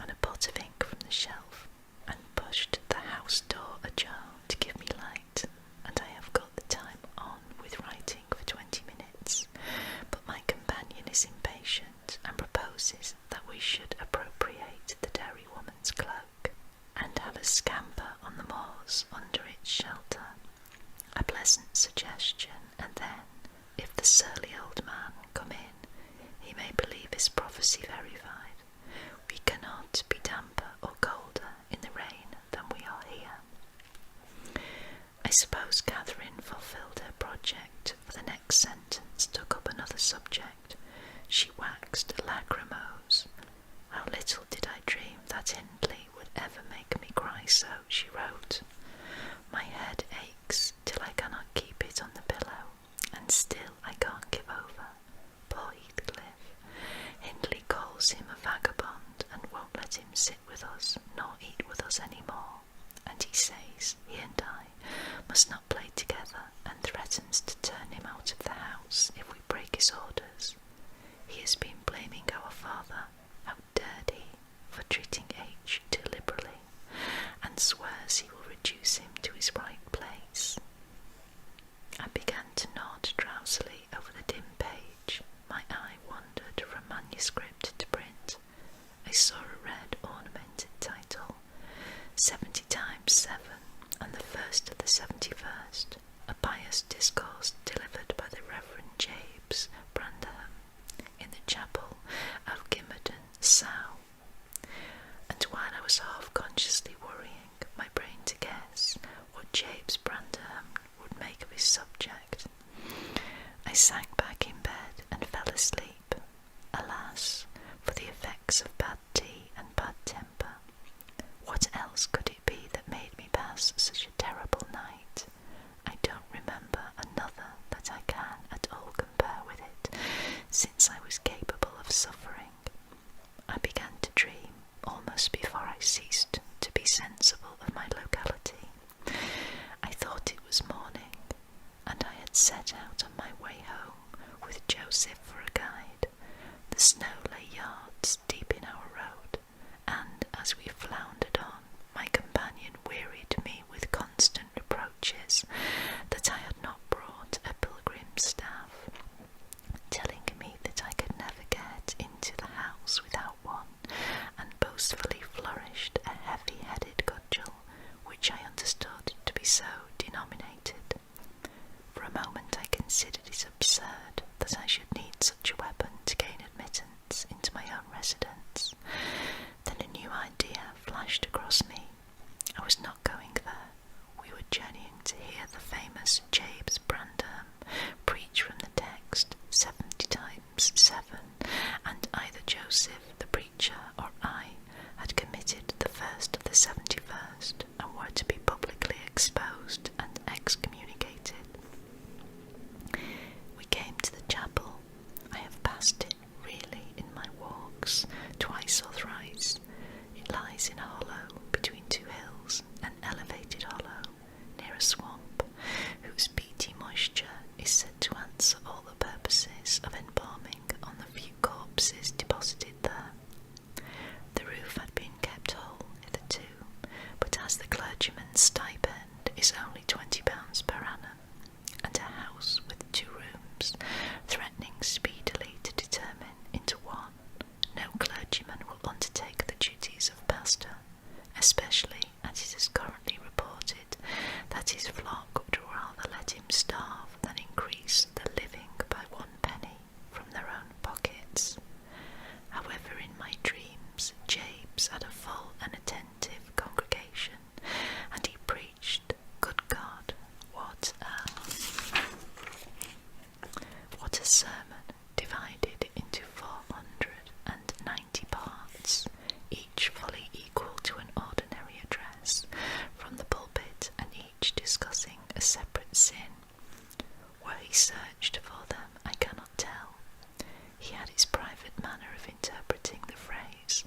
and a pot of ink from the shelf, and pushed the house door ajar to give me light, and I have got the time on with writing for 20 minutes, but my companion is impatient and proposes that we should appropriate the dairywoman's cloak and have a scamper on the moors under its shelter. A pleasant suggestion, and then, if the surly old man come in, he may believe his prophecy verified. We cannot be damper or colder in the rain than we are here. I suppose Catherine fulfilled her project, for the next sentence took up another subject. She waxed lachrymose. "How little did I dream that Hindley would ever make me cry so," she wrote. "My head aches till I cannot keep it on the pillow, and still I can't give over. Poor Heathcliff. Hindley calls him a vagabond and won't let him sit with us nor eat with us any more, and he says he and I must not play together, and threatens to turn him out of the house if we break his orders. He has been blaming our father, how dared he, for treating H too liberally, and swears he will reduce him to his right place." I began to nod drowsily over the dim page. My eye wandered from manuscript to print. I saw a red ornamented title, 70 times 7, and the first of the 71st, a pious discourse delivered by the Reverend James Brandham in the chapel of Gimmerden, Sow. And while I was half-consciously worrying my brain to guess what James Brandham would make of his subject, I sank back in bed and fell asleep. Alas, for the effects of bad tea and bad temper. What else could it be that made me pass such a terrible night? I don't remember another that I can at all compare with it, since I was capable of suffering. I began to dream almost before I ceased to be sensible of my locality. I thought it was morning, and I had set out on my way home with Joseph for a guide. The snow lay yards deep in our road, and as we floundered on, my companion wearied me with constant reproaches that I had not brought a pilgrim's staff, telling me that I could never get into the house without one, and boastfully flourished a heavy-headed cudgel, which I understood to be so denominated. For a moment I considered it absurd that I should need such a weapon to gain admittance into my own residence. Then a new idea flashed across me. I was not going there. We were journeying to hear the famous James Brandham preach from the text 70 times 7, and either Joseph, the preacher, or I had committed the first of the 71st, and were to be publicly exposed and excommunicated. We came to the chapel. I have passed it starve than increase the living by 1 penny from their own pockets. However, in my dreams, James had a full and attentive congregation, and he preached. Good God, what a sermon, divided into 490 parts, each fully equal to an ordinary address from the pulpit, and each discussing a separate sin. Where he searched for them, I cannot tell. He had his private manner of interpreting the phrase,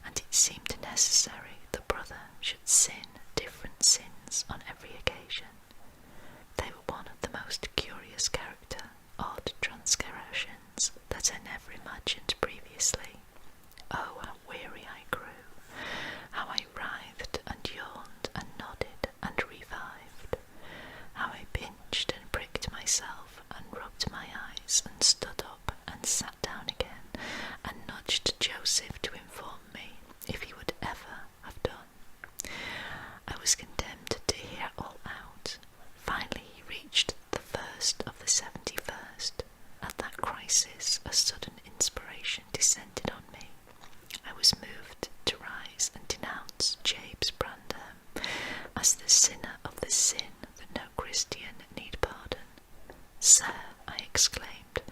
and it seemed necessary the brother should sin different sins on every occasion. They were one of the most curious character, odd transgressions that I never imagined previously. Oh, how weary I grew, how I writhed and yawned and nodded and revived, how I pinched and pricked myself and rubbed my eyes and stood up and sat down again and nudged Joseph to inform me if he would ever have done. I was condemned to hear all out. Finally he reached the first of the 71st. At that crisis a sudden inspiration descended on me. I was moved to rise and denounce James Brandham as the sinner of the sin that no Christian need pardon. Sir, I exclaimed,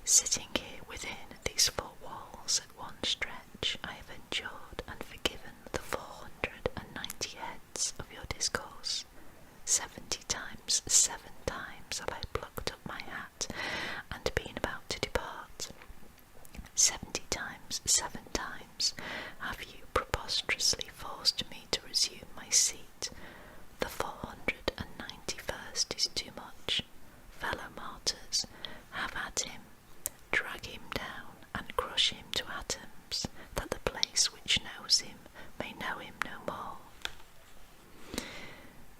sitting here within these 4 walls at one stretch, I have endured and forgiven the 490 heads of your discourse. 70 times 7 times have I plucked up my hat and been about to depart. 70 times 7 times have you preposterously forced me to resume my seat. The 491st is too much. Fellow martyrs, have at him, drag him down and crush him to atoms, that the place which knows him may know him no more.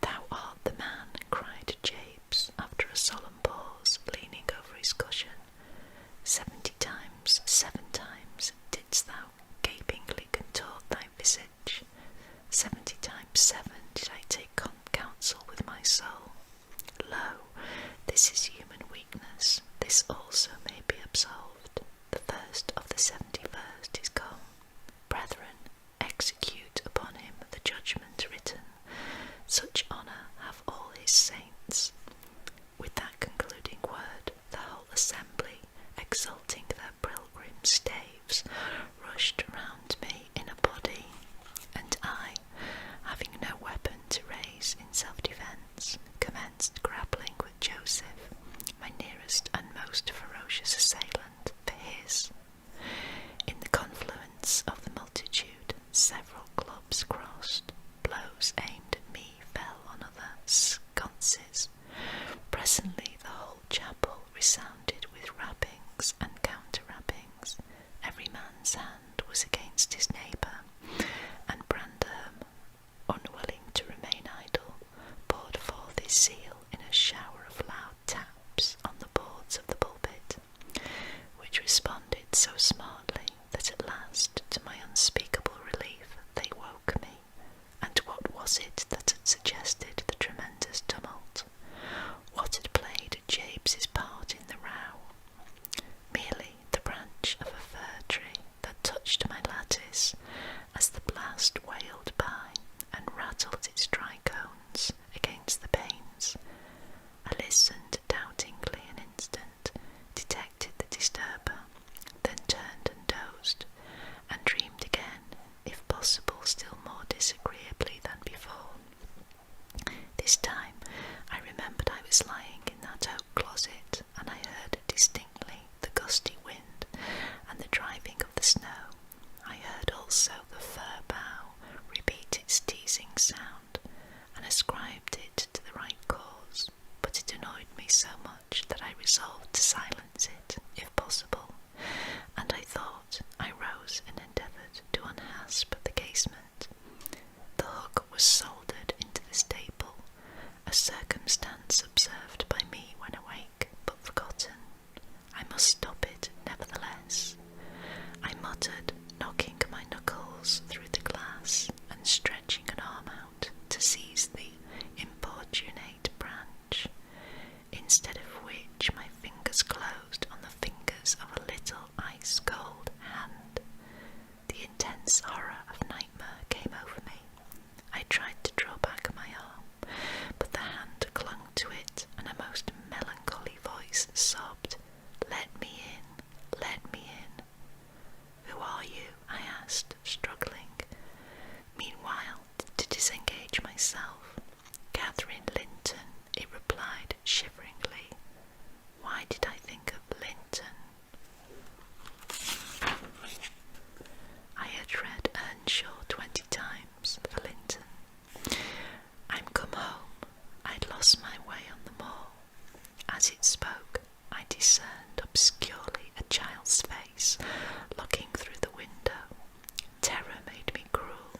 Thou art the man, cried James, after a solemn pause, leaning over his cushion. 70 times 7 times didst thou gapingly contort thy visage. 70 times 7 did I take counsel with my soul. Lo, this is human weakness, this also may be absolved. The first of the 71st is come. Brethren, execute upon him the judgment written. Such honour have all his saints. With that concluding word, the whole assembly, exulting their pilgrim staves, rushed round me in a body, and I, having no weapon to raise in self-defence, commenced grappling with Joseph, my nearest and most ferocious assailant, for his. In the confluence of the multitude, several clubs crossed. Blows aimed at me fell on other sconces. Presently the whole chapel resounded with rappings and counter-rappings. Every man's hand was against his neighbour, and Brandham, unwilling to remain idle, poured forth his zeal in a shower of loud taps on the boards of the pulpit, which responded so smartly that at last, to my unspeakable relief, they woke me. And what was it that had suggested the tremendous tumult? What had played James's part in the row? Merely the branch of a fir tree that touched my lattice as the blast wailed by and rattled its dry cones against the panes. I listened doubtingly an instant, detected the disturber, then turned and dozed, and dreamed again, if possible still more disagreeably than before. This time I remembered I was lying in that oak closet, and I heard distinctly the gusty wind and the driving of the snow. I heard also the fir bough repeat its teasing sound, and ascribed it to the right cause, but it annoyed me so much that I resolved to silence it, if possible, and I thought I rose and endeavoured to unhasp the casement. The hook was soldered into the staple, a circumstance observed by me when awake, but forgotten. I must stop it, nevertheless. I muttered, knocking my knuckles through the glass and stretching an arm out to seize the importunate branch. In instead of which my fingers closed on the fingers of a little ice-cold hand. The intense horror of nightmare came over me. I tried to draw back my arm, but the hand clung to it, and a most melancholy voice sobbed, "Let me in, let me in." "Who are you?" I asked, struggling. Meanwhile, to disengage myself, "Catherine Linton," it replied shiveringly. Why did I think of Linton? I had read Earnshaw 20 times for Linton. "I'm come home. I'd lost my way on the moor." As it spoke, I discerned obscurely a child's face looking through the window. Terror made me cruel,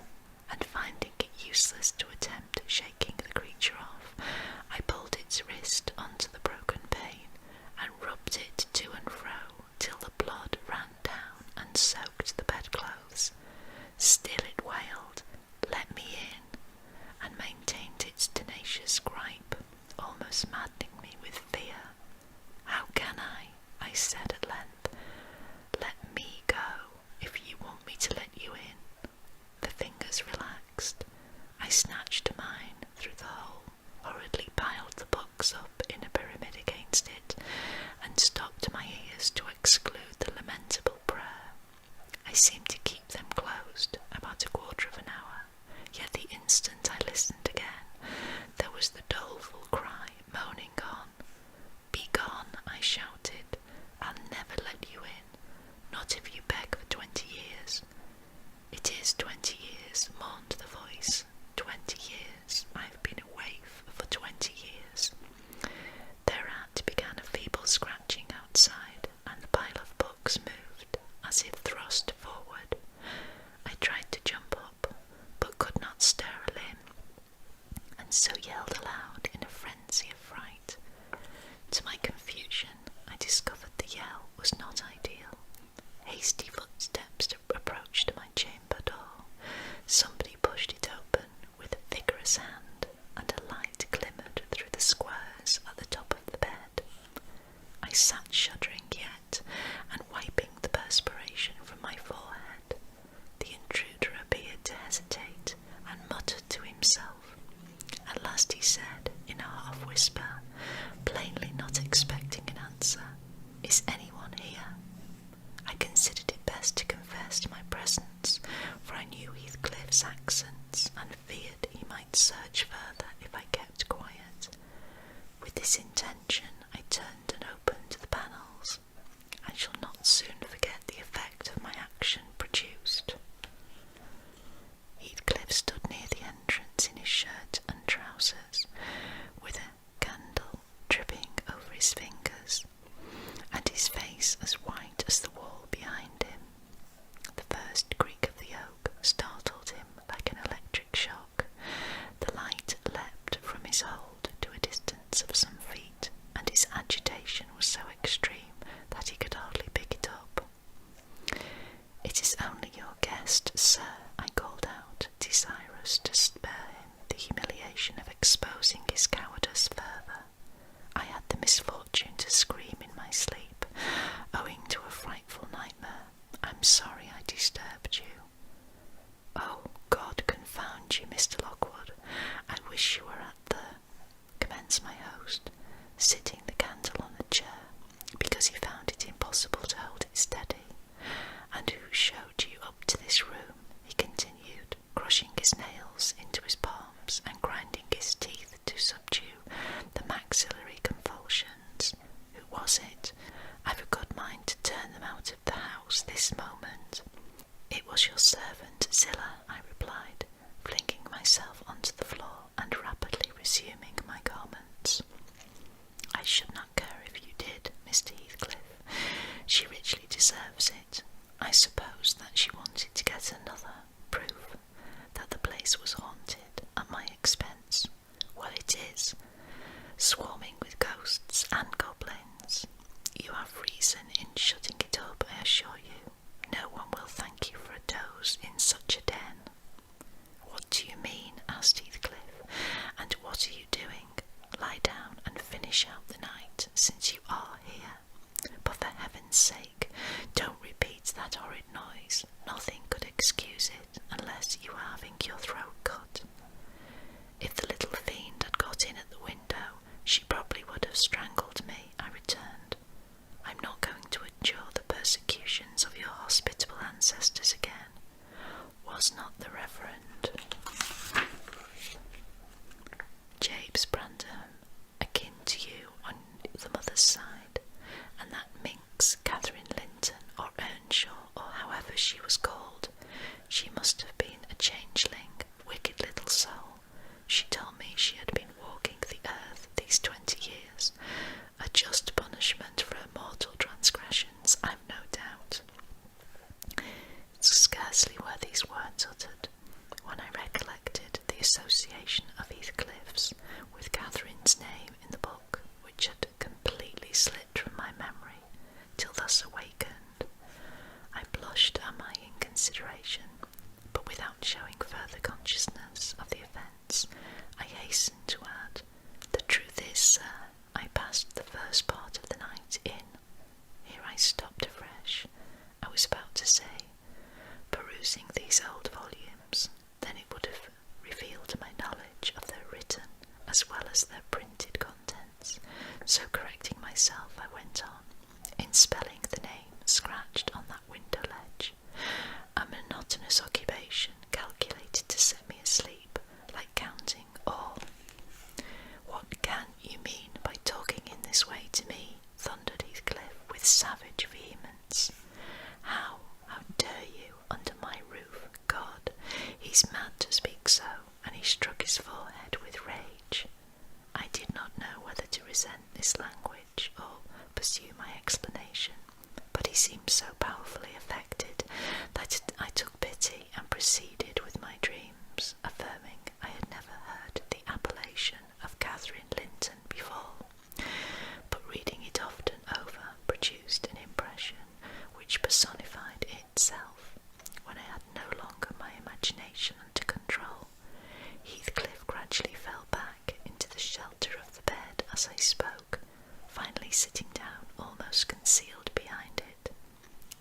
and finding it useless to attempt shaking the creature off, I pulled its wrist onto the broken pane and rubbed it to and fro till the blood ran down and soaked the bedclothes. Still it wailed, "Let me in," and maintained its tenacious gripe, almost maddening me with fear. "How can I said at length. "Let me go, if you want me to let you in." The fingers relaxed. I snatched mine through the hole, hurriedly piled the books up in a pyramid against it, and stopped my ears to exclude the lamentable prayer. I seemed to keep them closed about a quarter of an hour, yet the instant I listened again, there was the doleful cry moaning on. "Be gone," I shouted. "I'll never let you in, not if you beg for 20 years. "It is 20 years, mourned the voice. 20 years. I've been a waif for 20 years. Thereat began a feeble scratching outside, and the pile of books moved, as if thrust forward. I tried to jump up, but could not stir a limb, and so yelled aloud in a frenzy of fright. To my confusion, I discovered the yell was not ideal. Hasty footsteps approached my chamber door. Somebody pushed it open with a vigorous hand, and a light glimmered through the squares at the top of the bed. I sat shuddering yet, and wiping the perspiration from my forehead. The intruder appeared to hesitate, and muttered to himself. At last he said, in a half-whisper, plainly not expecting an answer, "Is anyone here?" I considered it best to confess my presence, for I knew Heathcliff's accents, and feared he might search further if I kept quiet. With this intention, I turned and opened the panels. I shall not soon forget the effect of my action produced. Heathcliff stood near the entrance in his shirt and trousers, with a candle dripping over his fingers, and his face as white as the wall behind him. The first creak of the oak startled him like an electric shock. The light leapt from his hold to a distance of some feet, and his agitation was so extreme that he could hardly pick it up. "It is only your guest, sir," I called out, desirous to spare him the humiliation of exposing his cowardice further. I had the misfortune to scream in my sleep, owing to a frightful nightmare. "I'm sorry I disturbed you." "Oh, God confound you, Mr. Lockwood. I wish you were at the—" commenced my host, sitting the candle on a chair, because he found it impossible to hold it steady. "And who showed you up to this room?" he continued, crushing his nails into his palms and grinding his teeth to subdue the maxillary convulsions. "Who was it? I've a good mind to turn them out of the house this moment." "It was your servant, Zilla," I replied, flinging myself onto the floor and rapidly resuming my garments. "I should not care if you did, Mr. Heathcliff. She richly deserves it. I suppose that she wanted to get another proof that the place was haunted at my expense. Well, it is, swarming with ghosts and goblins. You have reason in shutting it up, I assure you. No one will thank you for a doze in such a den." "What do you mean?" asked Heathcliff, "and what are you doing? Lie down and finish out the night." it, since you are here. But for heaven's sake, don't repeat that horrid noise. Nothing could excuse it, unless you were having your throat cut. If the little fiend had got in at the window, she probably would have strangled me, I returned. I'm not going to endure the persecutions of your hospitable ancestors again. Was not the Reverend James Brandham akin to you on the mother's side, and that minx Catherine Linton, or Earnshaw, or however she was called, she must have been a changeling, wicked little soul. She told me she had been walking the earth these 20 years, a just punishment for her mortal transgressions, I've no doubt. Scarcely were these words uttered, when I recollected the association of Heathcliff's with Catherine's name in the book, which had completely slipped from my memory, till thus awakened. I blushed at my inconsideration, but without showing further consciousness of the offence, I hastened to add, "The truth is, sir, I passed the first part of the night in—" Here I stopped afresh. I was about to say, perusing these old volumes, then it would have revealed my knowledge of their written as well as their printed contents, so correcting myself I went on, in spelling the name scratched on that window ledge, a monotonous occupation calculated to set me asleep, like counting all. "What can you mean by talking in this way to me?" thundered Heathcliff with savage vehemence. How dare you, under my roof? God, he's mad to speak so, and he struck his forehead with rage. I did not know whether to resent this language or pursue my explanation, but he seemed so powerfully affected that I took pity and proceeded with my dreams, affirming I had never heard the appellation of Catherine Linton before, but reading it often over produced an impression which personified itself. When I had no longer my imagination under control, Heathcliff gradually fell back into the shelter of the bed as I spoke, finally sitting down almost concealed behind it.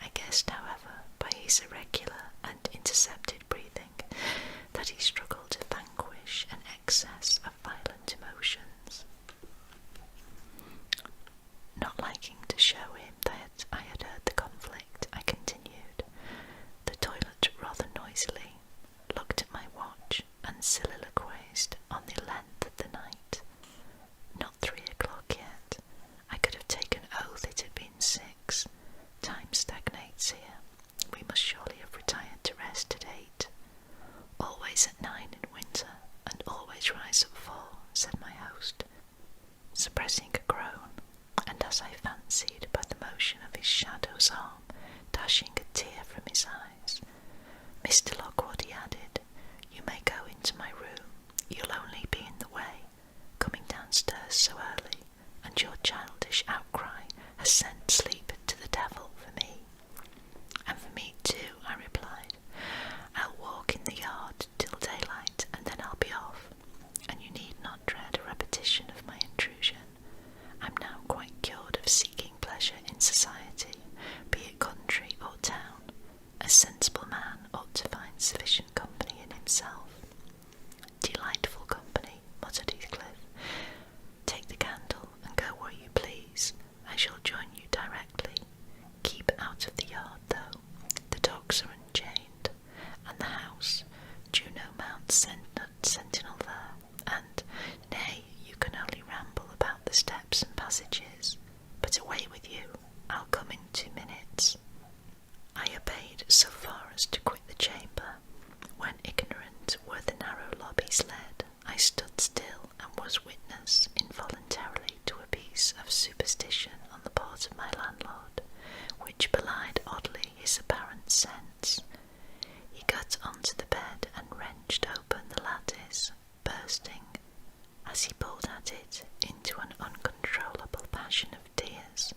I guessed, however, by his irregular and intercepted breathing, that he struggled to vanquish an excess of violent emotions. Not liking to show him that I had heard the conflict, I continued, the toilet rather noisily, looked at my watch, and soliloquized on the length of the night. Not 3 o'clock yet. I could have taken oath it had been 6. Time stagnates here. We must surely have retired to rest at 8. Always at 9 in winter, and always rise at 4, said my host, suppressing a groan, and as I fancied by the motion of his shadow's arm dashing a tear from his eyes. "Mr. Lockwood," he added, "you may go into my room. You'll only be in the way, coming downstairs so early, and your childish outcry has sent sleep to the devil for me." "And for me too," I replied. "I'll walk in the yard till daylight, and then I'll be off, and you need not dread a repetition of my intrusion. I'm now quite cured of seeking pleasure in society, be it country or town. A sensible man ought to find sufficient company in himself." "Delightful company," muttered Heathcliff. "Take the candle and go where you please. I shall join you directly. Keep out of the yard, though. The dogs are unchained, and the house, Juno mounts sentinel there, and, nay, you can only ramble about the steps and passages. But away with you, I'll come in 2 minutes." I obeyed so far as to quit the chamber. When ignorant where the narrow lobbies led, I stood still and was witness involuntarily to a piece of superstition on the part of my landlord, which belied oddly his apparent sense. He got onto the bed and wrenched open the lattice, bursting, as he pulled at it, into an uncontrollable passion of tears.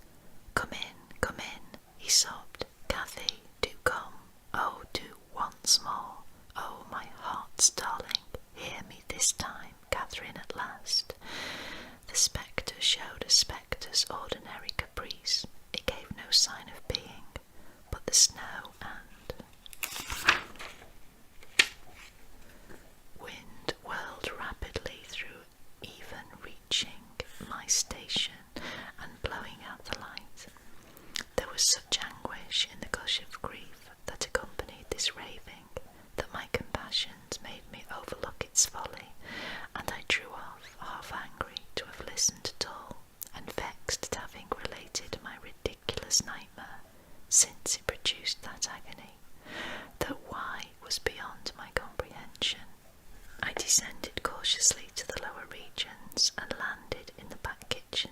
Come in," he sobbed. "Cathy, do come. Oh, do once more. Oh, my heart's darling, hear me this time, Catherine, at last." The spectre showed a spectre weather's ordinary caprice, it gave no sign of being, but the snow and wind whirled rapidly through, even reaching my station and blowing out the light. There was such anguish in the gush of grief that accompanied this raving that my compassions made me overlook its folly, and I drew off, half angry to have listened at all, and vexed at having related my ridiculous nightmare, since it produced that agony, though why was beyond my comprehension. I descended cautiously to the lower regions and landed in the back kitchen,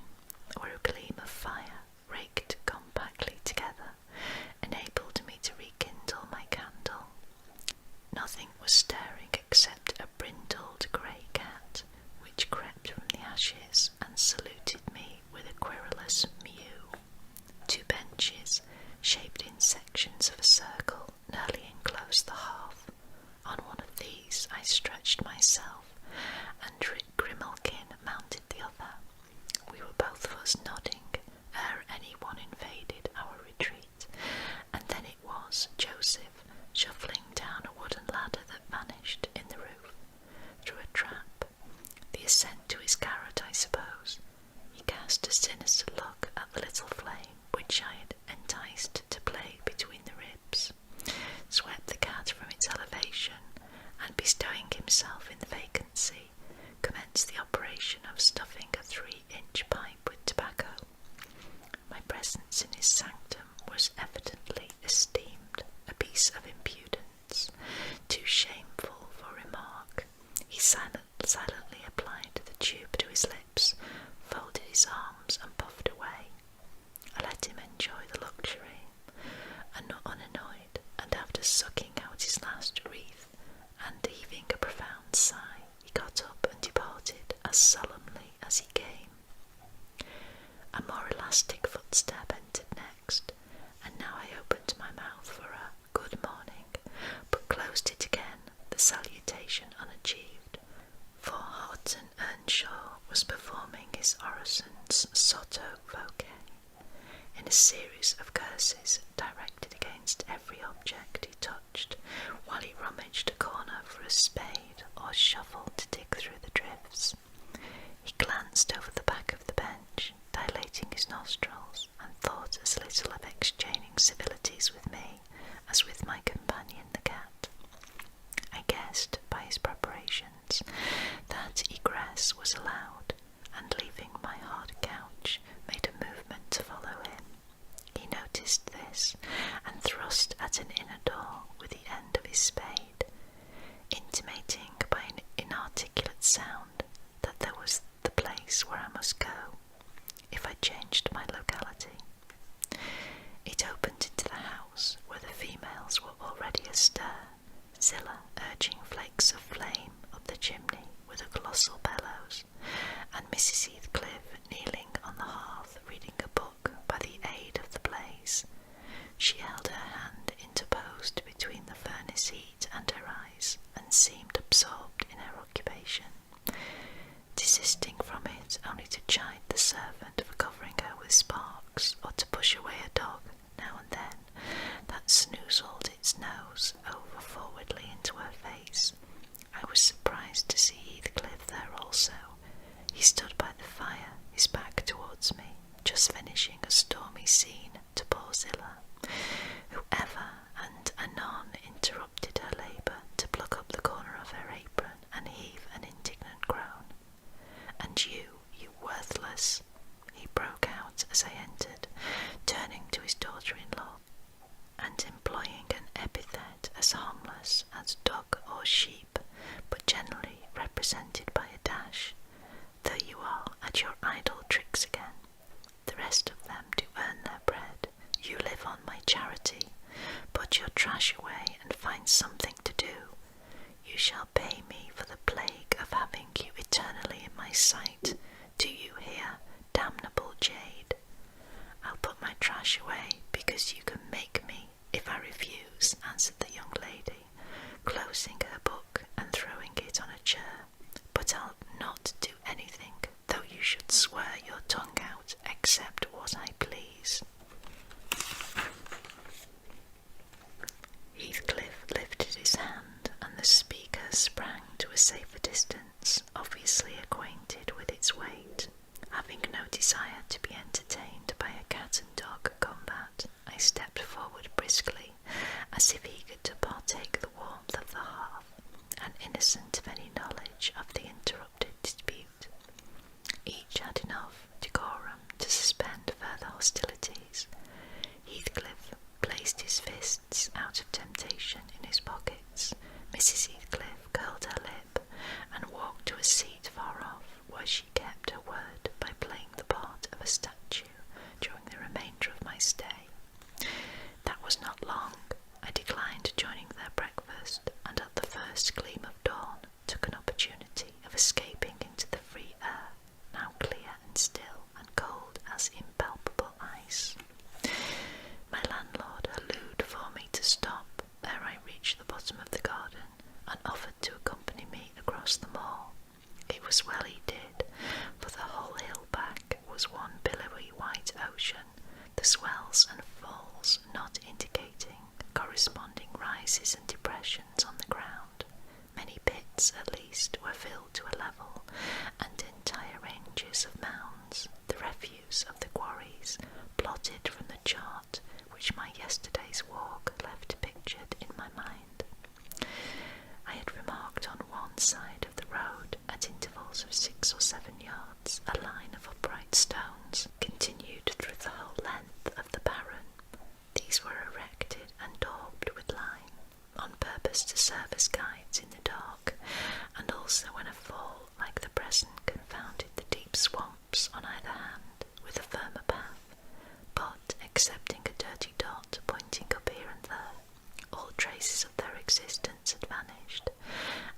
where a gleam of fire, raked compactly together, enabled me to rekindle my candle. Nothing was stirring except a brindled grey cat, which crept from the ashes and saluted me with a querulous mew. 2 benches, shaped in sections of a circle, nearly enclosed the hearth. On one of these I stretched myself, and Grimalkin mounted the other. We were both of us nodding ere any one invaded our retreat, and then it was Joseph shuffling down a wooden ladder that vanished in the roof, through a trap. The ascent to his garret, I suppose. He cast a sinister look at the little flame which I had enticed to play between the ribs, swept the cat from its elevation, and bestowing himself in the vacancy, commenced the operation of stuffing a 3-inch pipe with tobacco. My presence in his sanctum was evidently esteemed a piece of impudence, too shameful for remark. He silently applied the tube to his lips, folded his arms, and puffed away. I let him enjoy the luxury, unannoyed, and after sucking out his last wreath, and heaving a profound sigh, he got up and departed as solemnly as he came. A more elastic footstep entered next, and now I opened my mouth for a good morning, but closed it again, the salutation unachieved, for Horton Earnshaw was performing his orisons sotto voce, in a series of curses directed against every object he touched, while he rummaged a corner for a spade or shovel to dig through the drifts. He glanced over the back of the bench, dilating his nostrils, and thought as little of exchanging civilities with me as with my companion the cat. I guessed by his preparations that egress was allowed, and leaving my hard couch, made a movement to follow him. He noticed this, and thrust at an inner door with the end of his spade, intimating by an inarticulate sound that there was the place where I must go, if I changed my locality. It opened into the house, where the females were already astir, Zilla urging flakes of flame up the chimney with a colossal bellows, and Mrs. Heathcliff kneeling on the hearth reading a book by the aid of the blaze. She held her hand interposed between the furnace heat and her eyes, and seemed absorbed in her occupation, desisting from it only to chide the servant for covering her with sparks, or to push away a dog now and then that snoozled its nose over forwardly into her face. I was surprised to see Heathcliff there also. He stood by the fire, his back towards me, just finishing a stormy scene to poor Zilla, who ever and anon interrupted her labour to pluck up the corner of her apron and heave an indignant groan. "And you worthless," he broke out as I entered, turning to his daughter-in-law, and employing an epithet as harmless as dog or sheep, but generally represented by a dash. "There you are at your idle tricks again. The rest of them do earn their bread. You live on my charity. Put your trash away and find something to do. You shall pay me for the plague of having you eternally in my sight. Do you hear, damnable jade? I'll put my trash away because you can make me if I refuse," answered the young lady, closing her book and throwing it on a chair. "But I'll not do anything, though you should swear your tongue out accept what I please. Heathcliff lifted his hand, and the speaker sprang to a safer distance, obviously acquainted with its weight. Having no desire to be entertained by a cat-and-dog combat, I stepped forward briskly, as if eager to partake the warmth of the hearth, and innocent of any knowledge of the interrupted dispute. Each had enough decorum to suspend further hostilities. Heathcliff placed his fists out of temptation in his pockets. Mrs. Heathcliff curled her lip and walked to a seat far off, where she kept her word by playing the part of a statue during the remainder of my stay. That was not long. I declined joining their breakfast, and at the first gleam of dawn took an opportunity of escaping into the free air, now clear and still and cold as impalpable ice. My landlord hallooed for me to stop ere I reached the bottom of the garden, and offered to accompany me across the moor. It was well he did, for the whole hill back was one billowy white ocean, the swells and falls not indicating corresponding rises and depressions on the ground. Many pits, at least, were filled to a level, and entire ranges of mounds, the refuse of the quarries, blotted from the chart which my yesterday's walk left pictured in my mind. I had remarked on one side of the road, at intervals of 6 or 7 yards, a line of upright stones, continued through the whole length of the barren. These were erected and daubed with lime, on purpose to serve as guides in the dark, and also when a fall like the present confounded the deep swamps on either hand with a firmer path, but, excepting a dirty dot pointing up here and there, all traces of their existence had vanished,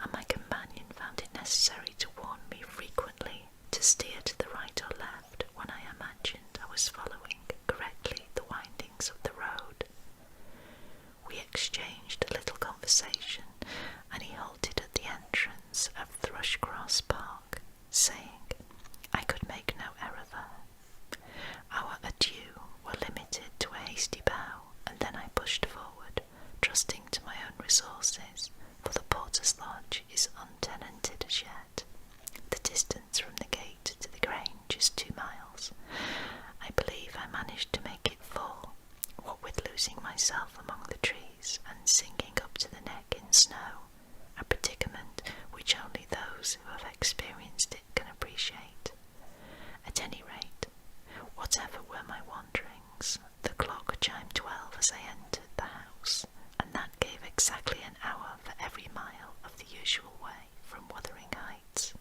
and my companion found it necessary to warn me frequently to steer to the right or left when I imagined I was following correctly the windings of the road. We exchanged a little conversation, and he halted at the entrance of Thrushcross Park, saying I could make no error there. Our adieux were limited to a hasty bow, and then I pushed forward, trusting to my own resources, for the porter's lodge is untenanted as yet. The distance from the gate to the Grange is 2 miles. I believe I managed to make it 4, what with losing myself among the trees and sinking up to the neck in snow, a predicament which only those who have experienced it can appreciate. At any rate, whatever were my wanderings, the clock chimed 12 as I entered the house, and that gave exactly an hour for every mile of the usual way from Wuthering Heights.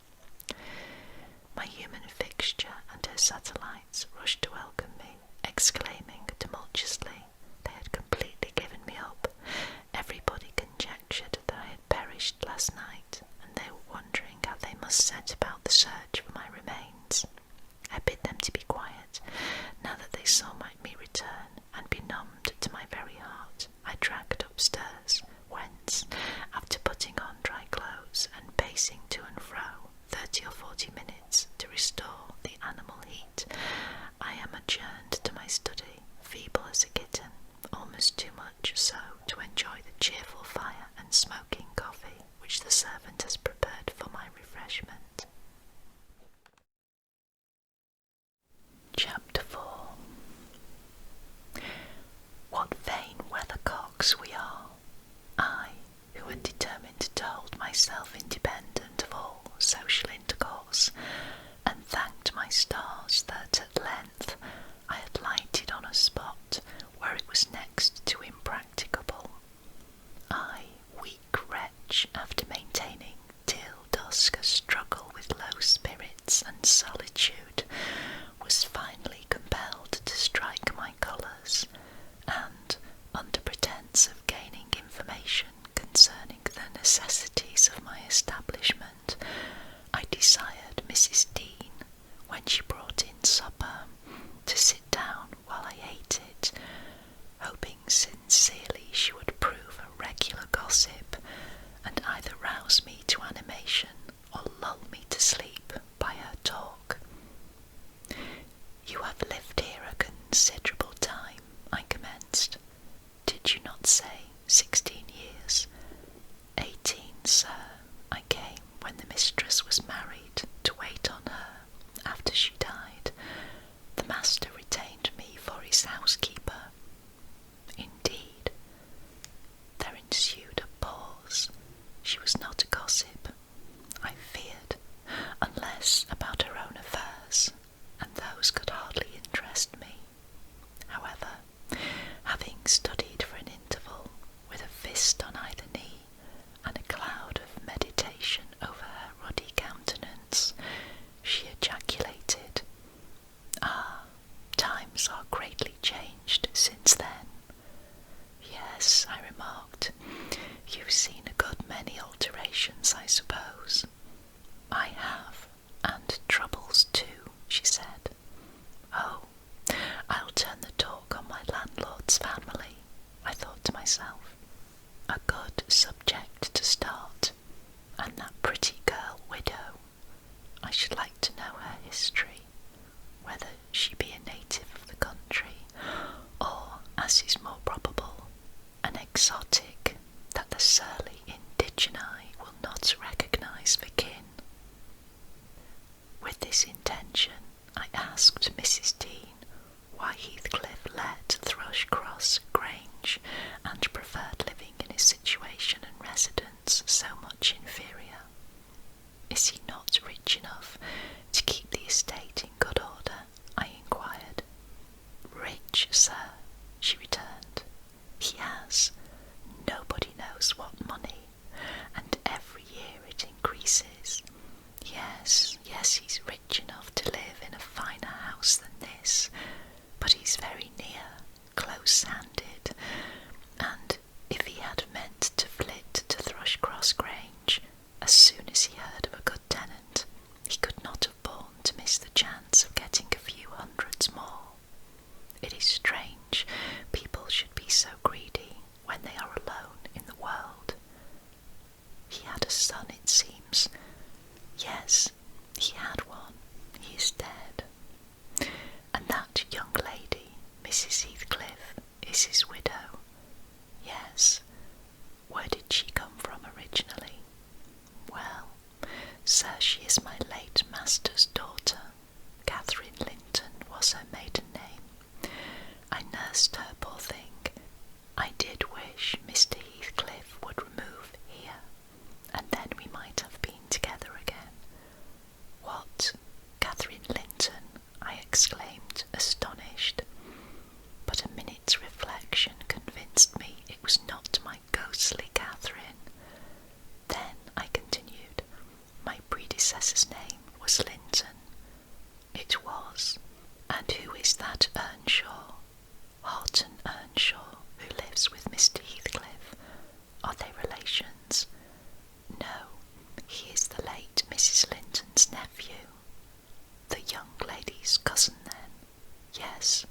My human fixture and her satellites rushed to welcome me, exclaiming tumultuously they had completely given me up. Everybody conjectured that I had perished last night, and they were wondering how they must set about the search for my remains. I bid them to be quiet, now that they saw me return, and benumbed to my very heart, I dragged upstairs, whence, after putting on dry clothes and pacing to and fro 30 or 40 minutes to restore the animal heat, I am adjourned to my study, feeble as a kitten, almost too much so to enjoy the cheerful fire and smoking coffee which the servant has prepared for my refreshment. Chapter 4. What vain weathercocks we are! I, who had determined to hold myself independent of all social intercourse, and thanked my stars that at length I had lighted on a spot where it was next to impracticable. I, weak wretch, after maintaining till dusk a struggle with low spirits and solitude, was finally compelled to strike my colours, and, under pretence of gaining information concerning the necessities of my establishment, I desired Mrs. Dean, when she brought in supper, to sit down while I ate it, hoping sincerely she would prove a regular gossip, and either rouse me to animation or lull me to sleep by her talk. "You have lived the master retained me for his housekeeper. Indeed, there ensued a pause. She was not a gossip, I feared, unless about her own affairs, and those could hardly interest me. However, having studied for an interval, with a fist on either knee, and a cloud of meditation over her ruddy countenance, she ejaculated, "Ah, times are greatly changed since then." "Yes," I remarked, "you've seen a good many alterations, I suppose." "I have, and troubles too," she said. "Oh, I'll turn the talk on my landlord's family," I thought to myself. "A good subject to start. And that pretty girl widow. I should like to know her history, whether she be a native of the country, or, as is more probable, an exotic that the surly indigeni will not recognise for kin." With this intention, I asked Mrs. Dean why Heathcliff let Thrushcross Grange, and preferred living in his situation and residence so much inferior. "Is he not rich enough to keep the estate in good order?" I inquired. "Rich, sir," she returned. "He has nobody knows what money, and every year it increases. Yes, he's rich enough to live in a finer house than this, but he's very near, close-handed, and if he had meant to flit to Thrushcross Grange as soon as he heard of a good tenant, he could not have borne to miss the chance of getting a few hundreds more. It is strange people should be so greedy when they are alone in the world. He had a son, it seems. Yes, he had one. He is dead. And that young lady, Mrs. Heathcliff, is his widow. Yes. Where did she come from originally? Well, sir, she is my late master's daughter. Catherine Linton was her maiden name. I nursed her, poor thing. I did wish Mr. Heathcliff would remove here, and then we might have been together again." "What, Catherine Linton?" I exclaimed, astonished. But a minute's reflection convinced me it was not my ghostly Catherine. "Then," I continued, "my predecessor's name was Linton." "It was. And who is that Earnshaw?" "Horton Earnshaw, who lives with Mr. Heathcliff. Are they relations?" "No, he is the late Mrs. Linton's nephew." "The young lady's cousin, then?" "Yes,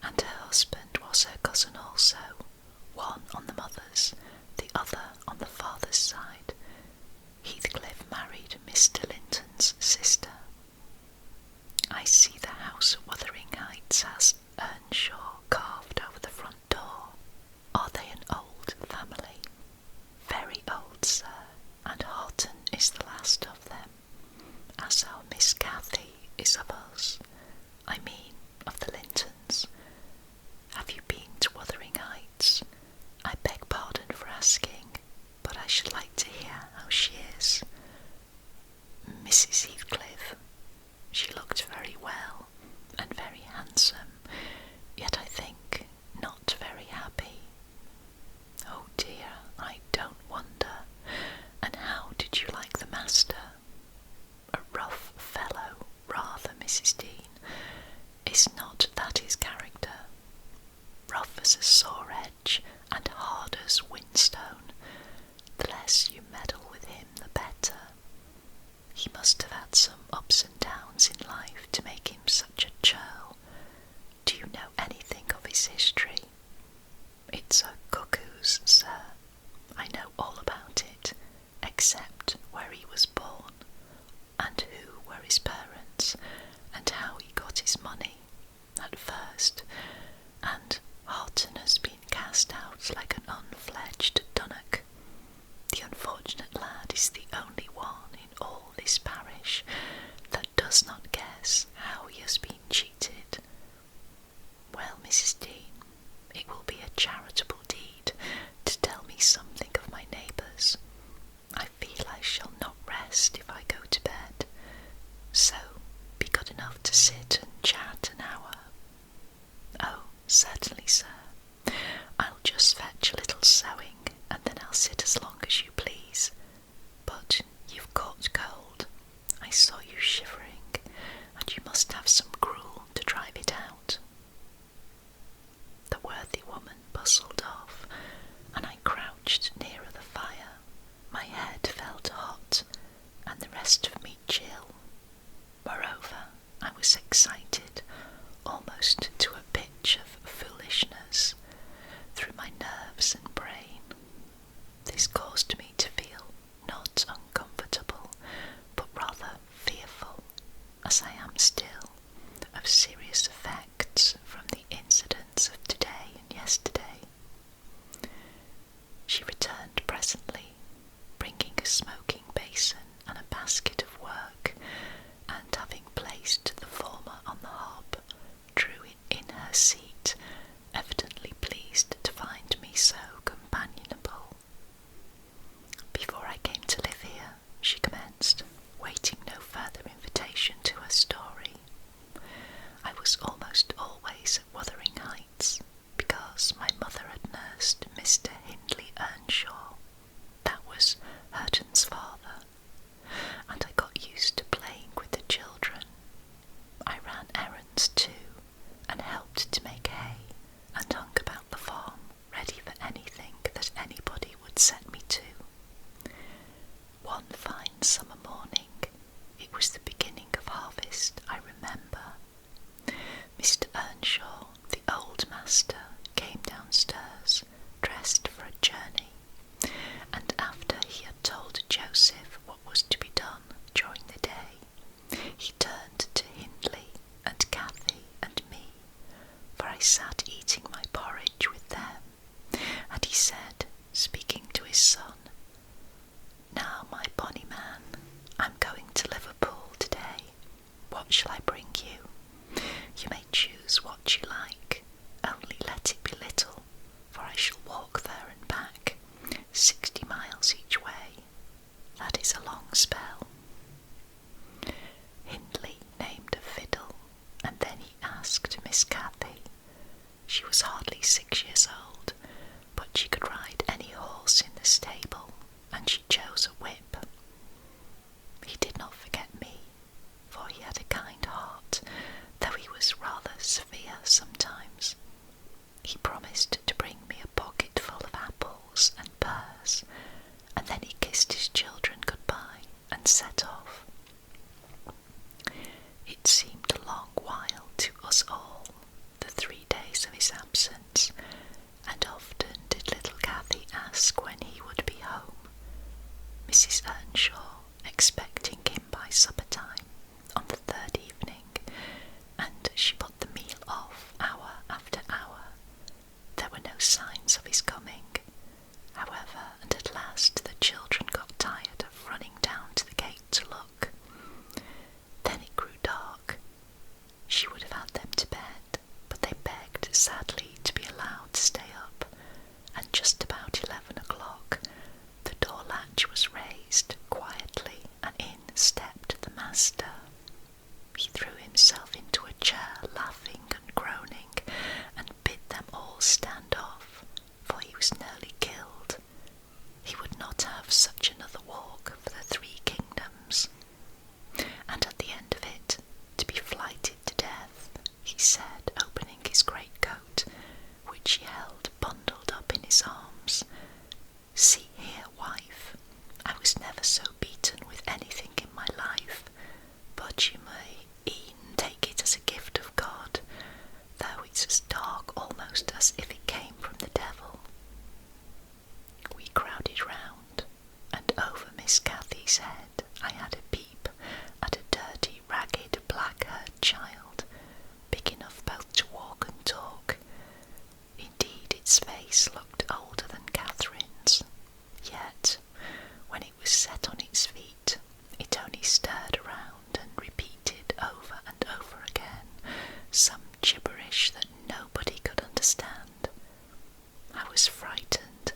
and her husband was her cousin also, one on the mother's, the other on the father's side. Heathcliff married Mr. Linton's sister." "I see the house at Wuthering Heights has Earnshaw carved over the front door. Are they an old family?" "Very old, sir, and Horton is the last of them, as our Miss Cathy is of us. I mean, of the Lintons. Have you been to Wuthering Heights? I beg pardon for asking, but I should like to hear how she is." "Mrs. Heathcliff. She looked very well, and very handsome, yet I think not very happy." "Oh dear, I don't wonder. And how did you like the master?" "A rough fellow, rather, Mrs. Dean. Is not that his character? Rough as a sore edge, and hard as whinstone. The less you meddle with him, the better. He must have had some ups and downs in life to make him such a churl. Do you know anything of his history?" "It's a cuckoo's, sir. I know all about it, except where he was born, and who were his parents, and how he got his money, at first, and Horton has been cast out like an unfledged dunnock. The unfortunate lad is the only one in all this parish that does not guess how he has been cheated, seat, evidently pleased to find me so companionable. "Before I came to live here," she commenced, waiting no further invitation to her story, "I was almost always at Wuthering Heights, because my mother had nursed Mr. Hindley Earnshaw, that was Hurton's father, and I got used to playing with the children. I ran errands too, and helped to make hay, and hung about the farm, ready for anything that anybody would set me to. One fine summer morning, it was the beginning of harvest, I remember, Mr. Earnshaw, the old master, came downstairs, dressed for a journey, and after he had told Joseph what was to be done during the day, he turned to Hindley and Cathy and me, for I sat eating my porridge with them, and he said, speaking to his son, "Now, my bonny man, I'm going to Liverpool today. What shall I bring you? You may choose what you like, only let it be little, for I shall walk there and back, 60 miles each way. That is a long spell." Hindley named a fiddle, and then he asked Miss Cathy. She was hardly 6 years old, but she could ride any horse in the stable, and she chose a whip. He did not forget me, for he had a kind heart, though he was rather severe sometimes. He promised to bring me a pocket full of apples and pears, and then he kissed his children goodbye and set off. It seemed a long while to us all, the 3 days of his absence, and often did little Cathy ask when he would be home, Mrs. Earnshaw expecting him by supper time on the 3rd evening, and she put the meal off hour after hour. There were no signs of his coming, however, and at last the children got tired of running down to the gate to look. Then it grew dark. She would have had them to bed, but they begged sadly to be allowed to stay up, and just about 11 o'clock the door latch was raised quietly, and in stepped the master. He threw himself into a chair, laughing and groaning, and bid them all stand off, for he was nearly killed. He would not have such another walk for the 3 kingdoms. And at the end of it, to be flighted to death, he said, opening his greatcoat, which he held bundled up in his arms, "See here, wife, I was never so beaten with anything in my life, but you may e'en take it as a gift of God, though it's as dark almost as if it came from the devil." We crowded round, and over Miss Cathy's head I had a peep at a dirty, ragged, black-haired child, big enough both to walk and talk. Indeed, its face looked older than Catherine's, yet, when it was set on its feet, it only stirred around and repeated over and over again some gibberish that nobody could understand. I was frightened,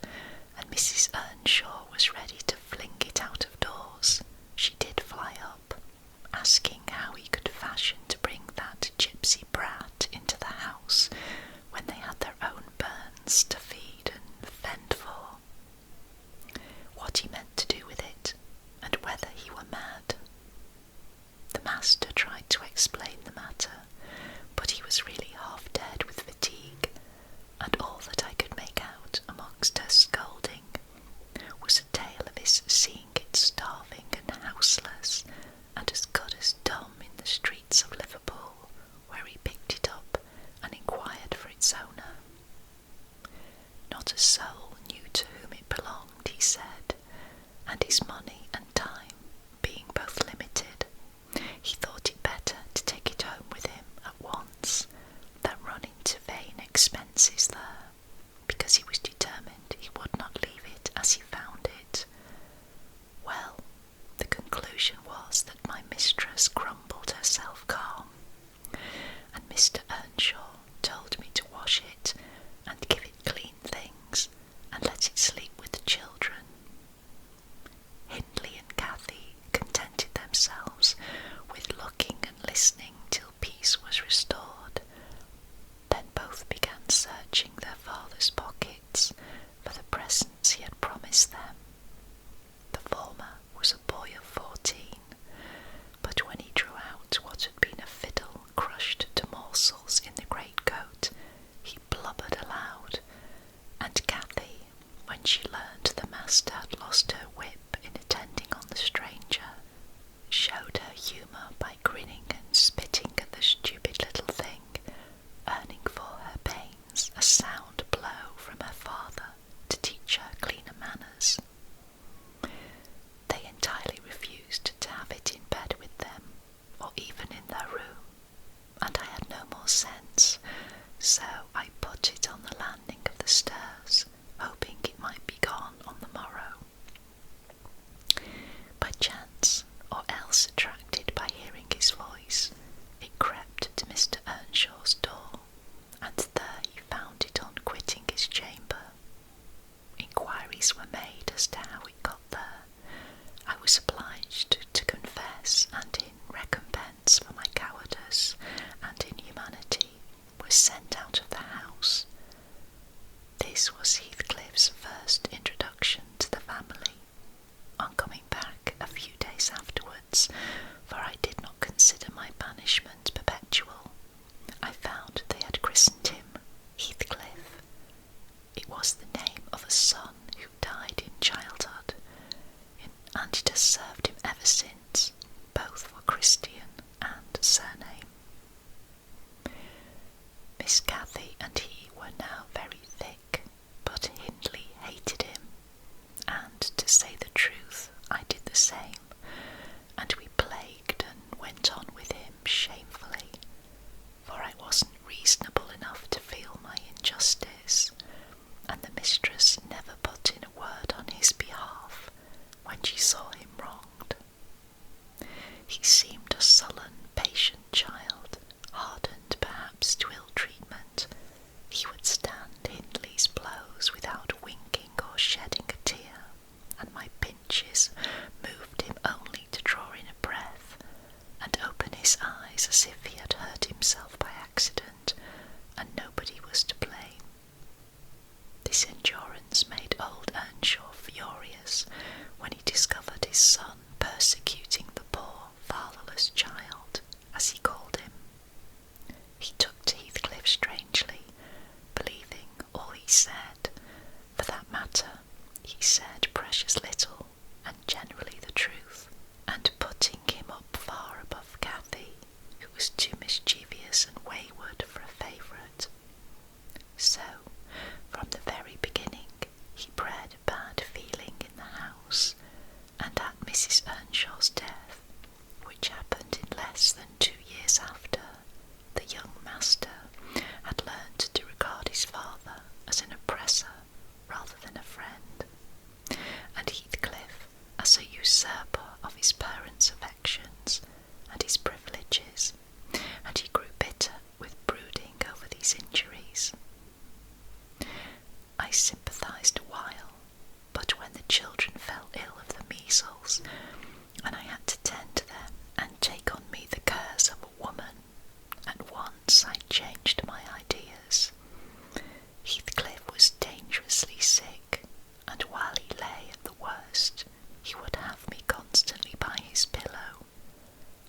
and Mrs. Earnshaw was ready to fling it out of doors. She did fly up, asking how he could fashion to bring that gypsy brat into the house when they had their own bairns to feed and fend for, what he meant to do with it, and whether he were mad. The master tried to explain the matter, but he was really half dead with fatigue, and all that I could make out amongst her scolding was a tale of his seeing it starving and houseless, and as good as dumb in the streets of Liverpool, where he picked it up and inquired for its owner. Not a soul knew to whom it belonged, he said, and his money and time being both limited, he thought it better to take it home with him at once than run into vain expenses there, because he was determined he would not leave it as he found it. Well, the conclusion was that my mistress grumbled herself calm, and Mr. Earnshaw told lovers' pockets for the presents he had promised them. The former was a boy of 14, but when he drew out what had been a fiddle crushed to morsels in the greatcoat, he blubbered aloud, and Cathy, when she learned the master had lost her whip in attending on the stranger, showed her humour by grinning and spitting at the stupid little thing, earning for her pains a sound blow from her father to teach her cleaner manners. They entirely refused to have it in bed with them, or even in their room, and I had no more sense, so I put it on the landing of the stairs, hoping it might be gone on the morrow. By chance, or else attracted by hearing his voice, it crept to Mr. Earnshaw's door, and there he found it on quitting his chamber. Inquiries were made as to how it got there. I was obliged to confess, and in recompense for my cowardice and inhumanity was sent out of the house. This was Heathcliff's first introduction to the family. On coming back a few days afterwards, for I did not consider my banishment perpetual, I found they had christened him Heathcliff. It was the name of a son who died in childhood, and it has served him ever since, both for Christian and surname. Miss Cathy and he were now very thick, but Hindley hated him, and, to say the truth, I did the same, and we plagued and went on with him shamefully, for I wasn't reasonable enough to feel my injustice, and the mistress never put in a word on his behalf when she saw him wronged. He seemed a sullen, patient child, hardened perhaps to ill treatment. He would stand Hindley's blows without winking or shedding a tear, and my pinches moved him only to draw in a breath, and open his eyes as if he had hurt himself by accident, and nobody was to blame. This endurance made old Earnshaw furious when he discovered his son persecuting the poor fatherless child, as he called him. He took to Heathcliff strangely, believing all he said. For that matter, he said precious little, and generally the truth, and putting him up far above Cathy, who was too mischievous and wayward for a favourite. So, from the very beginning, he bred bad feeling in the house, and at Mrs. Earnshaw's death, which happened in less than 2 years after, the young master had learned to regard his father as an oppressor rather than a friend, and Heathcliff as a usurper of his parents' affections and his privileges, and he grew bitter with brooding over these injuries. I sympathised a while, but when the children fell ill of the measles, and I had to tend to them and take on me the cares of a woman, at once I changed my ideas. Heathcliff was dangerously sick, and while he lay at the worst, he would have me constantly by his pillow.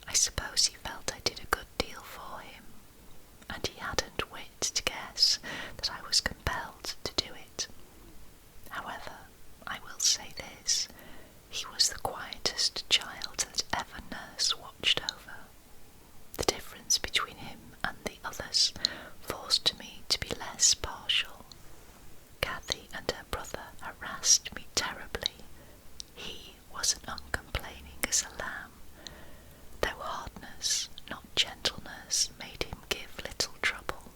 I suppose he felt I did a good deal for him, and he hadn't wit to guess that I was compelled to do it. However, I will say this, he was the quietest child that ever nurse watched over. The difference between him and the others forced me to be less partial. Cathy and her brother harassed me terribly. He was as uncomplaining as a lamb, though hardness, not gentleness, made him give little trouble.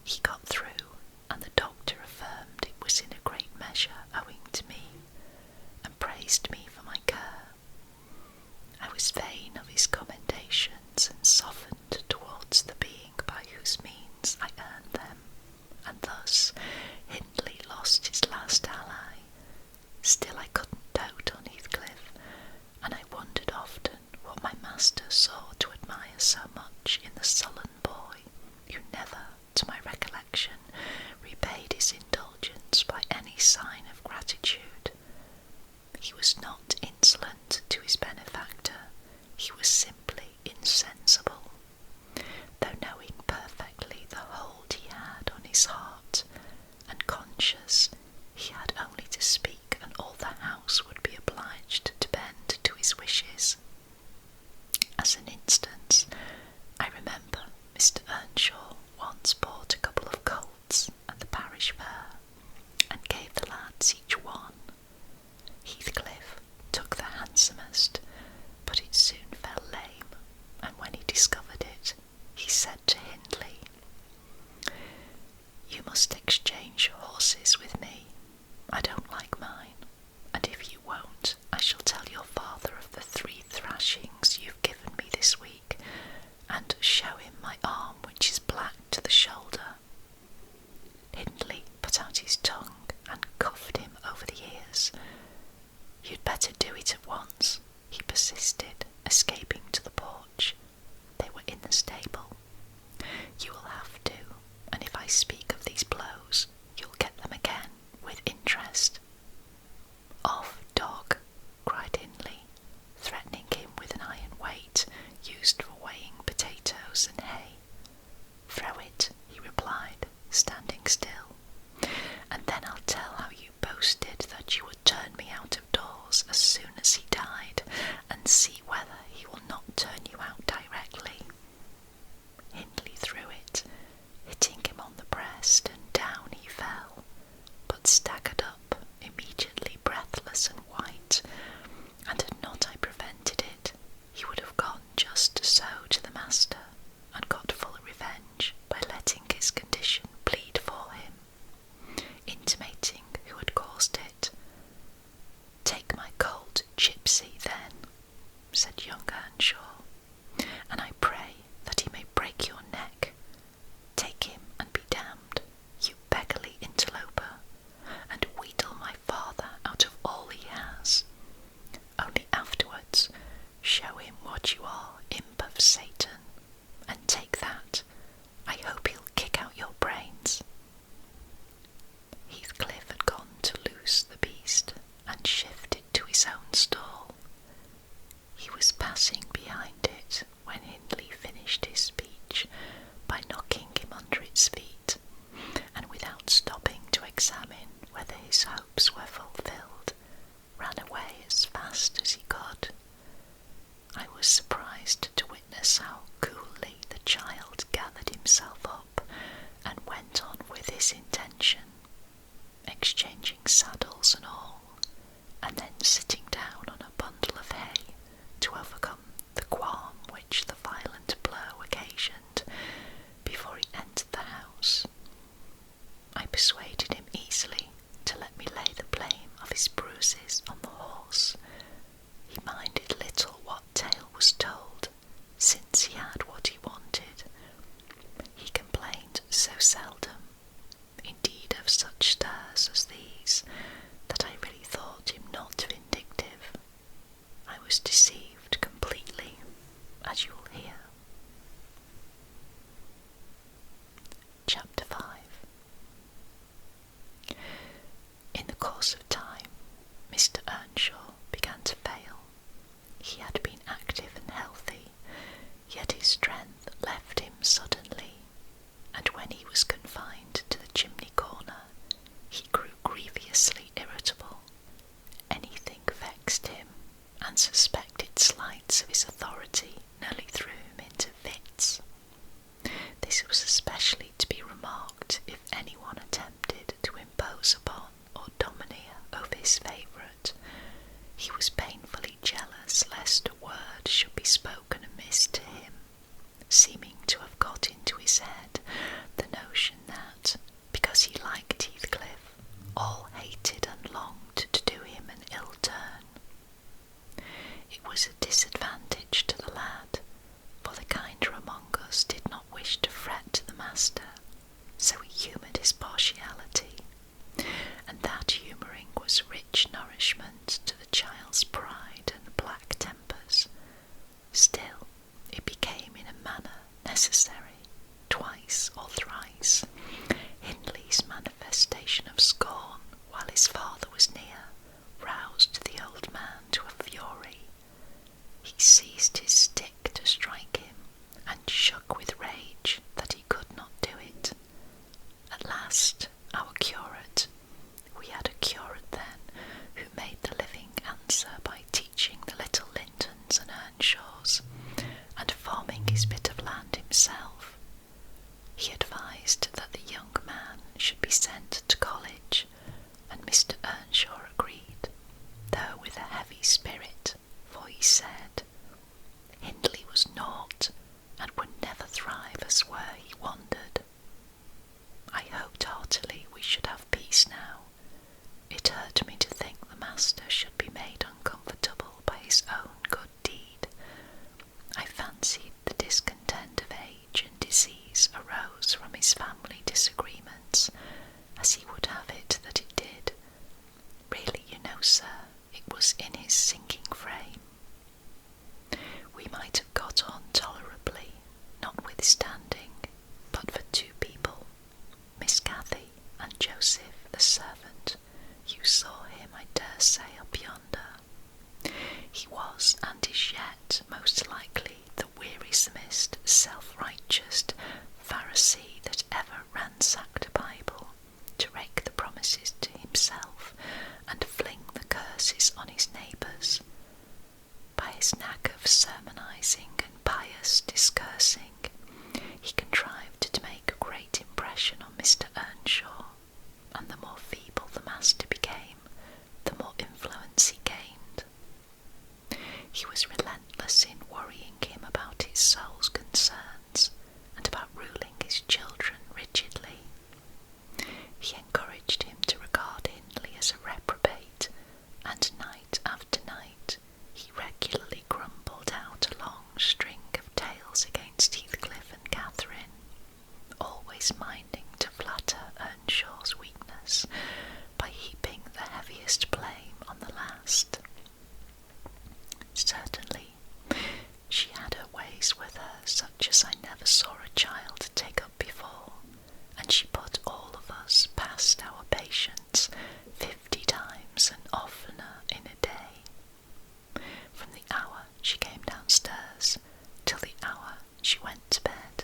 He got through, and the doctor affirmed it was in a great measure owing to me, and praised me for my care. I was vain of his commendations, and softened towards the being by whose means I earned them, and thus Hindley lost his last ally. Still I couldn't dote on Heathcliff, and I wondered often what my master saw to admire so much in the sullen boy, who never, to my recollection, repaid anxious, he had only to speak and all the house would be obliged to bend to his wishes. As an instance, I remember Mr. Earnshaw once bought a couple of colts at the parish fair, and gave the lads each one. Heathcliff took the handsomest, but it soon fell lame, and when he discovered it, he said to Hindley, "You must exchange horses with me. I don't like mine, and if you won't, I shall tell your father of the 3 thrashings you've given me this week, and show him my arm which is black to the shoulder." Hindley put out his tongue and cuffed him over the ears. "You'd better do it at once," he persisted, escaping to the porch. They were in the stable. "You will have to, and if I speak of these blows, you'll get them again, with interest." "Off, dog," cried Hindley, threatening him with an iron weight used for weighing potatoes and hay. "Throw it," he replied, standing still, "and then I'll tell how you boasted that you would turn me out of doors as soon as he died, and see whether he will not turn you out directly." Hindley threw it, hitting him on the breast, and down he fell, but staggered up, immediately breathless and white, and had not I prevented it, he would have gone just so to the master, and got full revenge by letting his condition plead for him, intimating who had caused it. "Take my colt gypsy, then," said young Earnshaw, "and I pray that he may break your neck. Take him and be damned, you beggarly interloper, and wheedle my father out of all he has. Only afterwards show him what you are, imp of Satan, and take that. I hope he'll kick out your brains." Heathcliff had gone to loose the beast, and shifted to his own stall. He was passing behind it when Hindley finished his speech by knocking him under its feet, and without stopping to examine whether his hopes were fulfilled, ran away as fast as he could. I was surprised to witness how coolly the child gathered himself up and went on with his intention, exchanging saddles and all, and then sitting down on a bundle of hay to overcome the qualm which the violent blow occasioned before he entered the house. I persuaded him easily to let me lay the blame of his bruises on the horse. He minded little what tale was told, since he had what he wanted. He complained so seldom, indeed of such stirs as these, that I really thought him not vindictive. I was deceived completely, as you will hear. Chapter 5. In the course of time, Mr. Earnshaw began to fail. He had been active and healthy, yet his strength left him suddenly, and when he was confined advised that the young man should be sent to college, and Mr. Earnshaw agreed, though with a heavy spirit, for he said, Hindley was naught, and would never thrive as where he wandered. I hoped heartily we should have peace now. It hurt me to think the master should be made uncomfortable by his own good deed. I fancied the discontent of age and disease arose from his family disagreements, as he would have it that it did. Really, you know, sir, it was in his sinking frame. We might have got on tolerably, notwithstanding, but for two people, Miss Cathy and Joseph the servant. You saw him, I dare say, up yonder. He was, and is yet, most likely, the wearisomest, self-righteous Pharisee that ever ransacked a Bible, to rake the promises to himself, and fling the curses on his neighbours. By his knack of sermonising and pious discoursing, he contrived to make a great impression on Mr. Earnshaw, and the more feeble the master became, the more influence he gained. He was relentless in worrying him about his soul's concerns, and about ruling his children rigidly. He encouraged him to regard Hindley as a reprobate, and night after night he regularly grumbled out a long string of tales against Heathcliff and Catherine, always minding to flatter Earnshaw's weakness by heaping the heaviest blame on the last. Certainly, she had her ways with her such as I never saw a child take up before, and she put all of us past our patience 50 times and oftener in a day. From the hour she came downstairs till the hour she went to bed,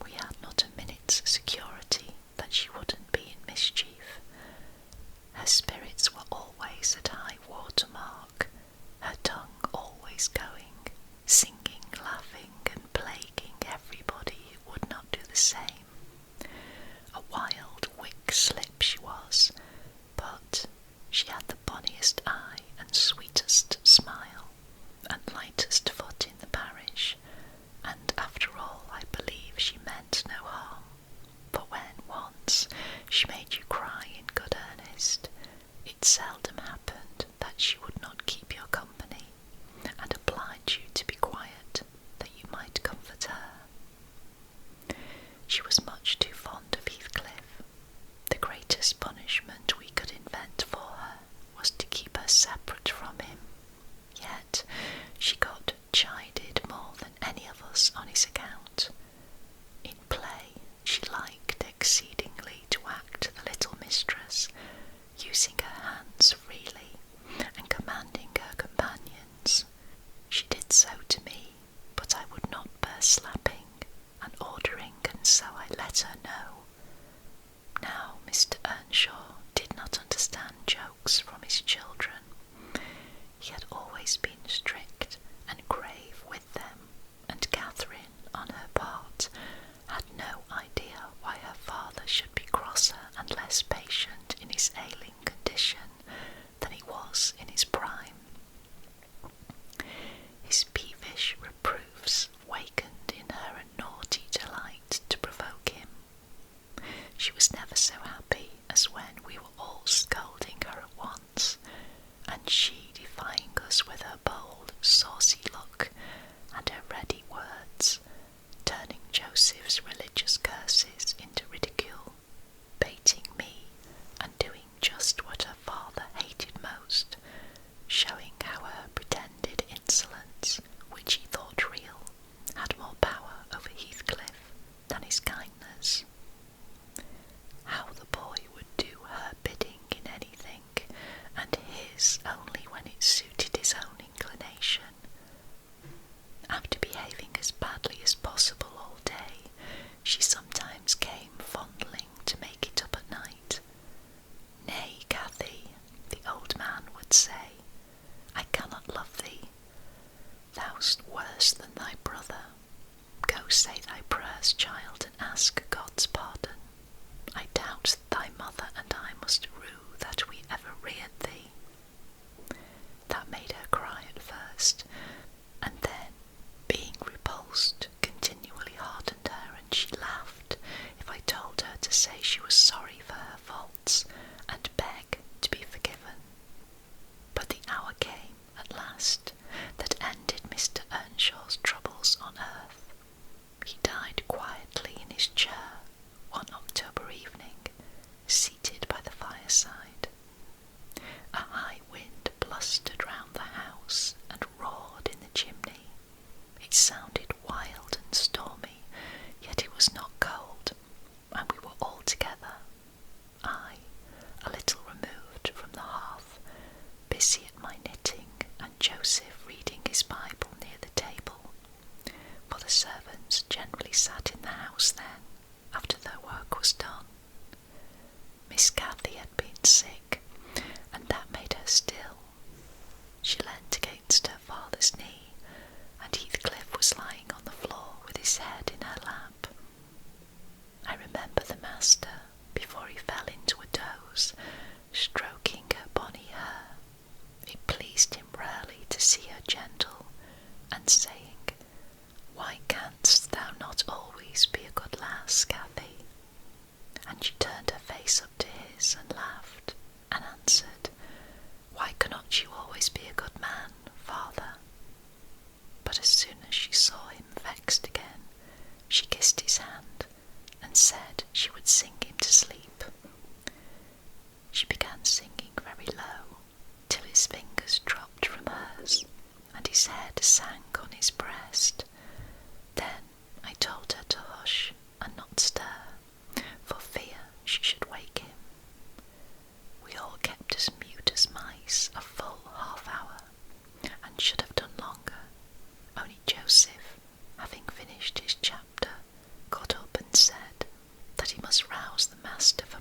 we had not a minute's security that she wouldn't be in mischief. Her spirits were always at high water mark, her tongue always going, singing, laughing, and plaguing everybody who would not do the same. A wild wick slip she was, but she had the bonniest eye and sweetest smile, and lightest foot in the parish, and after all I believe she meant no harm, for when once she made you cry in good earnest, it seldom happened that she would not keep your company, and oblige you to be quiet, that you might comfort her. She was much too fond of Heathcliff. The greatest punishment we could invent for her was to keep her separate from him, yet she got chided more than any of us on his account. In play she liked exceedingly to act the little mistress, using her hands freely, and commanding her companions. She did so to me, but I would not bear slapping and ordering, and so I let her know. Now Mr. Earnshaw did not understand jokes from his children. He had always been strict and grave with them, and Catherine, on her part, had no idea why her father should be crosser and less patient in his ailing condition than he was in his prime. His peevish reproofs wakened in her a naughty delight to provoke him. She was never so happy as when we were all scolding her at once, and she defying us with her bold, saucy look and her ready words, turning Joseph's religious curses into ridicule, baiting me, and doing just what her father hated most, showing how her pretended insolence, which he thought real, had more power over Heathcliff than his kindness. Miss Cathy had been sick, and that made her still. She leant against her father's knee, and Heathcliff was lying on the floor with his head in her lap. I remember the master, before he fell into a doze, stroking her bonny hair. It pleased him rarely to see her gentle, and saying, "Why canst thou not always be a good lass, Cathy?" And she turned her face up to his and laughed, and answered, "Why cannot you always be a good man, father?" But as soon as she saw him vexed again, she kissed his hand, and said she would sing him to sleep. She began singing very low, till his fingers dropped from hers, and his head sank on his breast. Then I told her to hush and not stir, for fear she should wake him. We all kept as mute as mice a full half-hour, and should have done longer, only Joseph, having finished his chapter, got up and said that he must rouse the master for